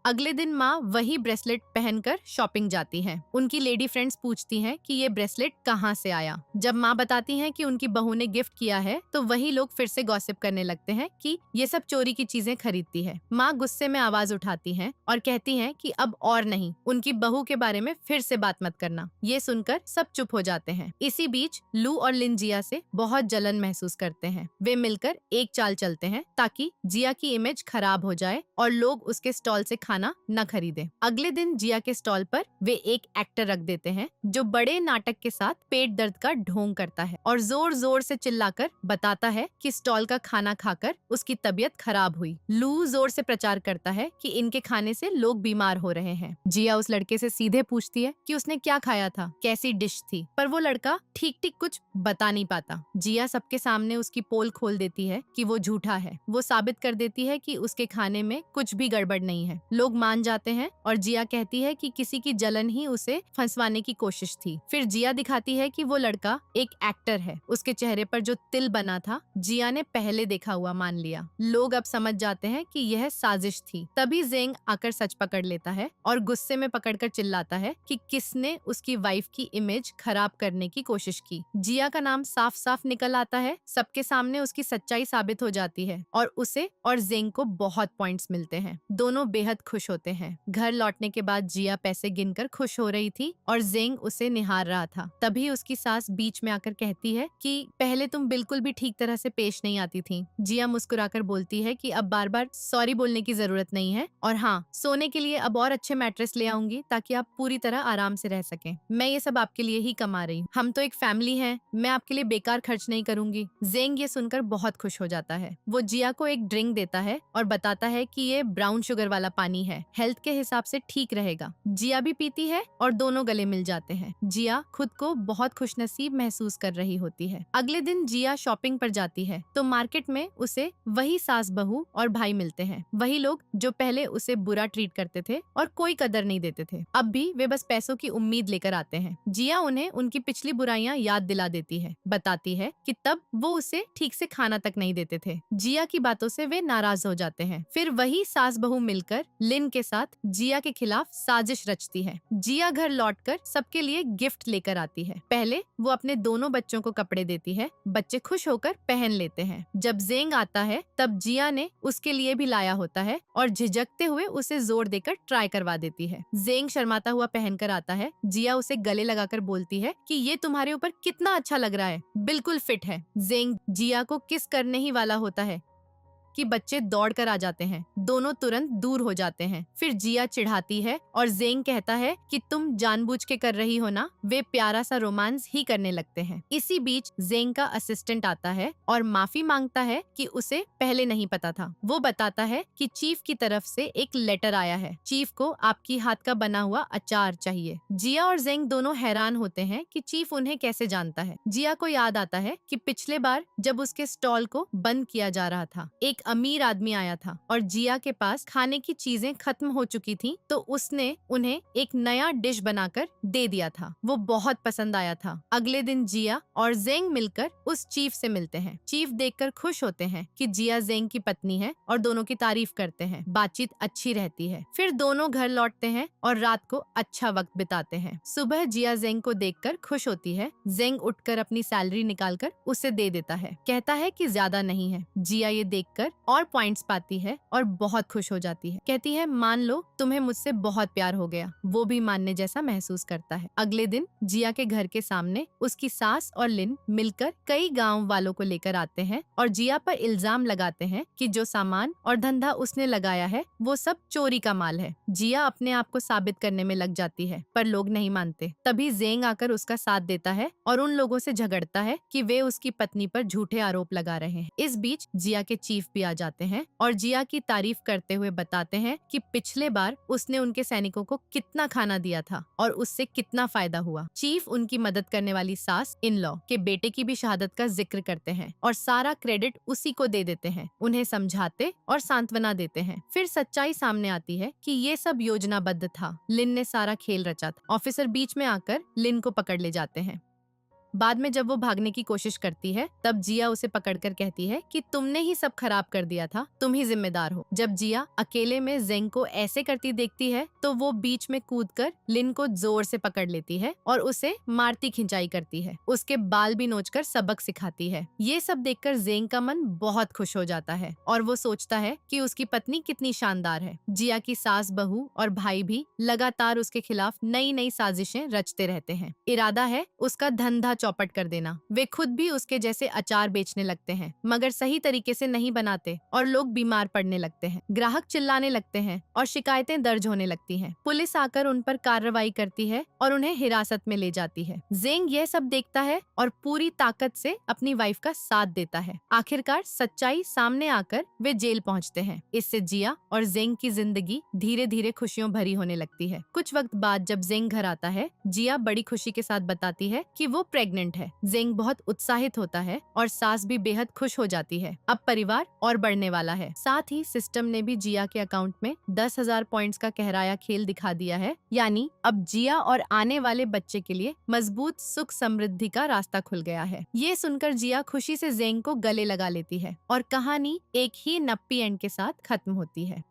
अगले दिन माँ वही ब्रेसलेट पहनकर शॉपिंग जाती हैं। उनकी लेडी फ्रेंड्स पूछती हैं कि ये ब्रेसलेट कहाँ से आया। जब माँ बताती हैं कि उनकी बहू ने गिफ्ट किया है तो वही लोग फिर से गॉसिप करने लगते हैं कि ये सब चोरी की चीजें खरीदती है। माँ गुस्से में आवाज उठाती हैं और कहती हैं कि अब और नहीं, उनकी बहू के बारे में फिर से बात मत करना। ये सुनकर सब चुप हो जाते हैं। इसी बीच लू और लिन जिया से बहुत जलन महसूस करते हैं। वे मिलकर एक चाल चलते हैं ताकि जिया की इमेज खराब हो जाए और लोग उसके स्टॉल से खाना न खरीदे। अगले दिन जिया के स्टॉल पर वे एक एक्टर रख देते हैं जो बड़े नाटक के साथ पेट दर्द का ढोंग करता है और जोर जोर से चिल्लाकर बताता है कि स्टॉल का खाना खाकर उसकी तबीयत खराब हुई। लू जोर से प्रचार करता है कि इनके खाने से लोग बीमार हो रहे हैं। जिया उस लड़के से सीधे पूछती है कि उसने क्या खाया था, कैसी डिश थी, पर वो लड़का ठीक ठीक कुछ बता नहीं पाता। जिया सबके सामने उसकी पोल खोल देती है कि वो झूठा है। वो साबित कर देती है कि उसके खाने में कुछ भी गड़बड़ नहीं है। लोग मान जाते हैं और जिया कहती है कि किसी की जलन ही उसे फंसवाने की कोशिश थी। फिर जिया दिखाती है कि वो लड़का एक एक्टर है। उसके चेहरे पर जो तिल बना था जिया ने पहले देखा हुआ मान लिया। लोग अब समझ जाते हैं कि यह साजिश थी। तभी जेंग आकर सच पकड़ लेता है और गुस्से में पकड़कर चिल्लाता है कि किसने उसकी वाइफ की इमेज खराब करने की कोशिश की। जिया का नाम साफ साफ निकल आता है। सबके सामने उसकी सच्चाई साबित हो जाती है और उसे और जेंग को बहुत पॉइंट्स मिलते हैं। दोनों बेहद खुश होते हैं। घर लौटने के बाद जिया पैसे गिनकर खुश हो रही थी और जेंग उसे निहार रहा था। तभी उसकी सास बीच में आकर कहती है कि पहले तुम बिल्कुल भी ठीक तरह से पेश नहीं आती थी। जिया मुस्कुराकर बोलती है कि अब बार बार सॉरी बोलने की जरूरत नहीं है, और हाँ, सोने के लिए अब और अच्छे मैट्रेस ले आऊंगी ताकि आप पूरी तरह आराम से रह सकें। मैं ये सब आपके लिए ही कमा रही हूँ। हम तो एक फैमिली है, मैं आपके लिए बेकार खर्च नहीं करूंगी। जेंग ये सुनकर बहुत खुश हो जाता है। वो जिया को एक ड्रिंक देता है और बताता है कि ये ब्राउन शुगर वाला पानी है, हेल्थ के हिसाब से ठीक रहेगा। जिया भी पीती है और दोनों गले मिल जाते हैं। जिया खुद को बहुत खुशनसीब महसूस कर रही होती है। अगले दिन जिया शॉपिंग पर जाती है तो मार्केट में उसे वही सास बहू और भाई मिलते हैं। वही लोग जो पहले उसे बुरा ट्रीट करते थे और कोई कदर नहीं देते थे। अब भी वे बस पैसों की उम्मीद लेकर आते हैं। जिया उन्हें उनकी पिछली बुराइयां याद दिला देती है, बताती है कि तब वो उसे ठीक से खाना तक नहीं देते थे। जिया की बातों से वे नाराज हो जाते हैं। फिर वही सास बहू मिलकर लिन के साथ जिया के खिलाफ साजिश रचती है। जिया घर लौटकर सबके लिए गिफ्ट लेकर आती है। पहले वो अपने दोनों बच्चों को कपड़े देती है, बच्चे खुश होकर पहन लेते हैं। जब जेंग आता है तब जिया ने उसके लिए भी लाया होता है और झिझकते हुए उसे जोर देकर ट्राई करवा देती है। जेंग शर्माता हुआ पहनकर आता है। जिया उसे गले लगाकर बोलती है कि ये तुम्हारे ऊपर कितना अच्छा लग रहा है, बिल्कुल फिट है। जेंग जिया को किस करने ही वाला होता है कि बच्चे दौड़कर आ जाते हैं। दोनों तुरंत दूर हो जाते हैं। फिर जिया चिढ़ाती है और जेंग कहता है कि तुम जानबूझ के कर रही हो ना। वे प्यारा सा रोमांस ही करने लगते हैं। इसी बीच जेंग का असिस्टेंट आता है और माफी मांगता है कि उसे पहले नहीं पता था। वो बताता है कि चीफ की तरफ से एक लेटर आया है, चीफ को आपकी हाथ का बना हुआ अचार चाहिए। जिया और जेंग दोनों हैरान होते हैं कि चीफ उन्हें कैसे जानता है। जिया को याद आता है कि पिछले बार जब उसके स्टॉल को बंद किया जा रहा था, एक अमीर आदमी आया था और जिया के पास खाने की चीजें खत्म हो चुकी थीं, तो उसने उन्हें एक नया डिश बनाकर दे दिया था। वो बहुत पसंद आया था। अगले दिन जिया और जेंग मिलकर उस चीफ से मिलते हैं। चीफ देखकर खुश होते हैं कि जिया जेंग की पत्नी है और दोनों की तारीफ करते हैं। बातचीत अच्छी रहती है। फिर दोनों घर लौटते हैं और रात को अच्छा वक्त बिताते हैं। सुबह जिया जेंग को देखकर खुश होती है। जेंग उठकर अपनी सैलरी निकालकर उसे दे देता है, कहता है कि ज्यादा नहीं है। जिया ये देखकर और पॉइंट्स पाती है और बहुत खुश हो जाती है। कहती है मान लो तुम्हें मुझसे बहुत प्यार हो गया। वो भी मानने जैसा महसूस करता है। अगले दिन जिया के घर के सामने उसकी सास और लिन मिलकर कई गांव वालों को लेकर आते हैं और जिया पर इल्जाम लगाते हैं कि जो सामान और धंधा उसने लगाया है वो सब चोरी का माल है। जिया अपने आप को साबित करने में लग जाती है पर लोग नहीं मानते। तभी जेंग आकर उसका साथ देता है और उन लोगों से झगड़ता है कि वे उसकी पत्नी पर झूठे आरोप लगा रहे हैं। इस बीच जिया के चीफ भी आ जाते हैं और जिया की तारीफ करते हुए बताते हैं कि पिछले बार उसने उनके सैनिकों को कितना खाना दिया था और उससे कितना फायदा हुआ। चीफ उनकी मदद करने वाली सास इन लॉ के बेटे की भी शहादत का जिक्र करते हैं और सारा क्रेडिट उसी को दे देते हैं। उन्हें समझाते और सांत्वना देते हैं। फिर सच्चाई सामने आती है कि ये सब योजनाबद्ध था। लिन ने सारा खेल रचा था। ऑफिसर बीच में आकर लिन को पकड़ ले जाते हैं। बाद में जब वो भागने की कोशिश करती है तब जिया उसे पकड़कर कहती है कि तुमने ही सब खराब कर दिया था, तुम ही जिम्मेदार हो। जब जिया अकेले में जेंग को ऐसे करती देखती है तो वो बीच में कूदकर लिन को जोर से पकड़ लेती है और उसे मारती खिंचाई करती है। उसके बाल भी नोचकर सबक सिखाती है। ये सब देखकर जेंग का मन बहुत खुश हो जाता है और वो सोचता है कि उसकी पत्नी कितनी शानदार है। जिया की सास बहू और भाई भी लगातार उसके खिलाफ नई नई साजिशें रचते रहते हैं। इरादा है उसका धंधा चौपट कर देना। वे खुद भी उसके जैसे अचार बेचने लगते हैं मगर सही तरीके से नहीं बनाते और लोग बीमार पड़ने लगते हैं। ग्राहक चिल्लाने लगते हैं और शिकायतें दर्ज होने लगती हैं। पुलिस आकर उन पर कार्रवाई करती है और उन्हें हिरासत में ले जाती है। जेंग यह सब देखता है और पूरी ताकत से अपनी वाइफ का साथ देता है। आखिरकार सच्चाई सामने आकर वे जेल पहुंचते हैं। इससे जिया और जेंग की जिंदगी धीरे धीरे खुशियों भरी होने लगती है। कुछ वक्त बाद जब जेंग घर आता है, जिया बड़ी खुशी के साथ बताती है कि वो प्रेग्नेंट है। जेंग बहुत उत्साहित होता है और सास भी बेहद खुश हो जाती है। अब परिवार और बढ़ने वाला है। साथ ही सिस्टम ने भी जिया के अकाउंट में 10,000 पॉइंट्स का कहराया खेल दिखा दिया है। यानी अब जिया और आने वाले बच्चे के लिए मजबूत सुख समृद्धि का रास्ता खुल गया है। ये सुनकर जिया खुशी से जेंग को गले लगा लेती है और कहानी एक ही नप्पी एंड के साथ खत्म होती है।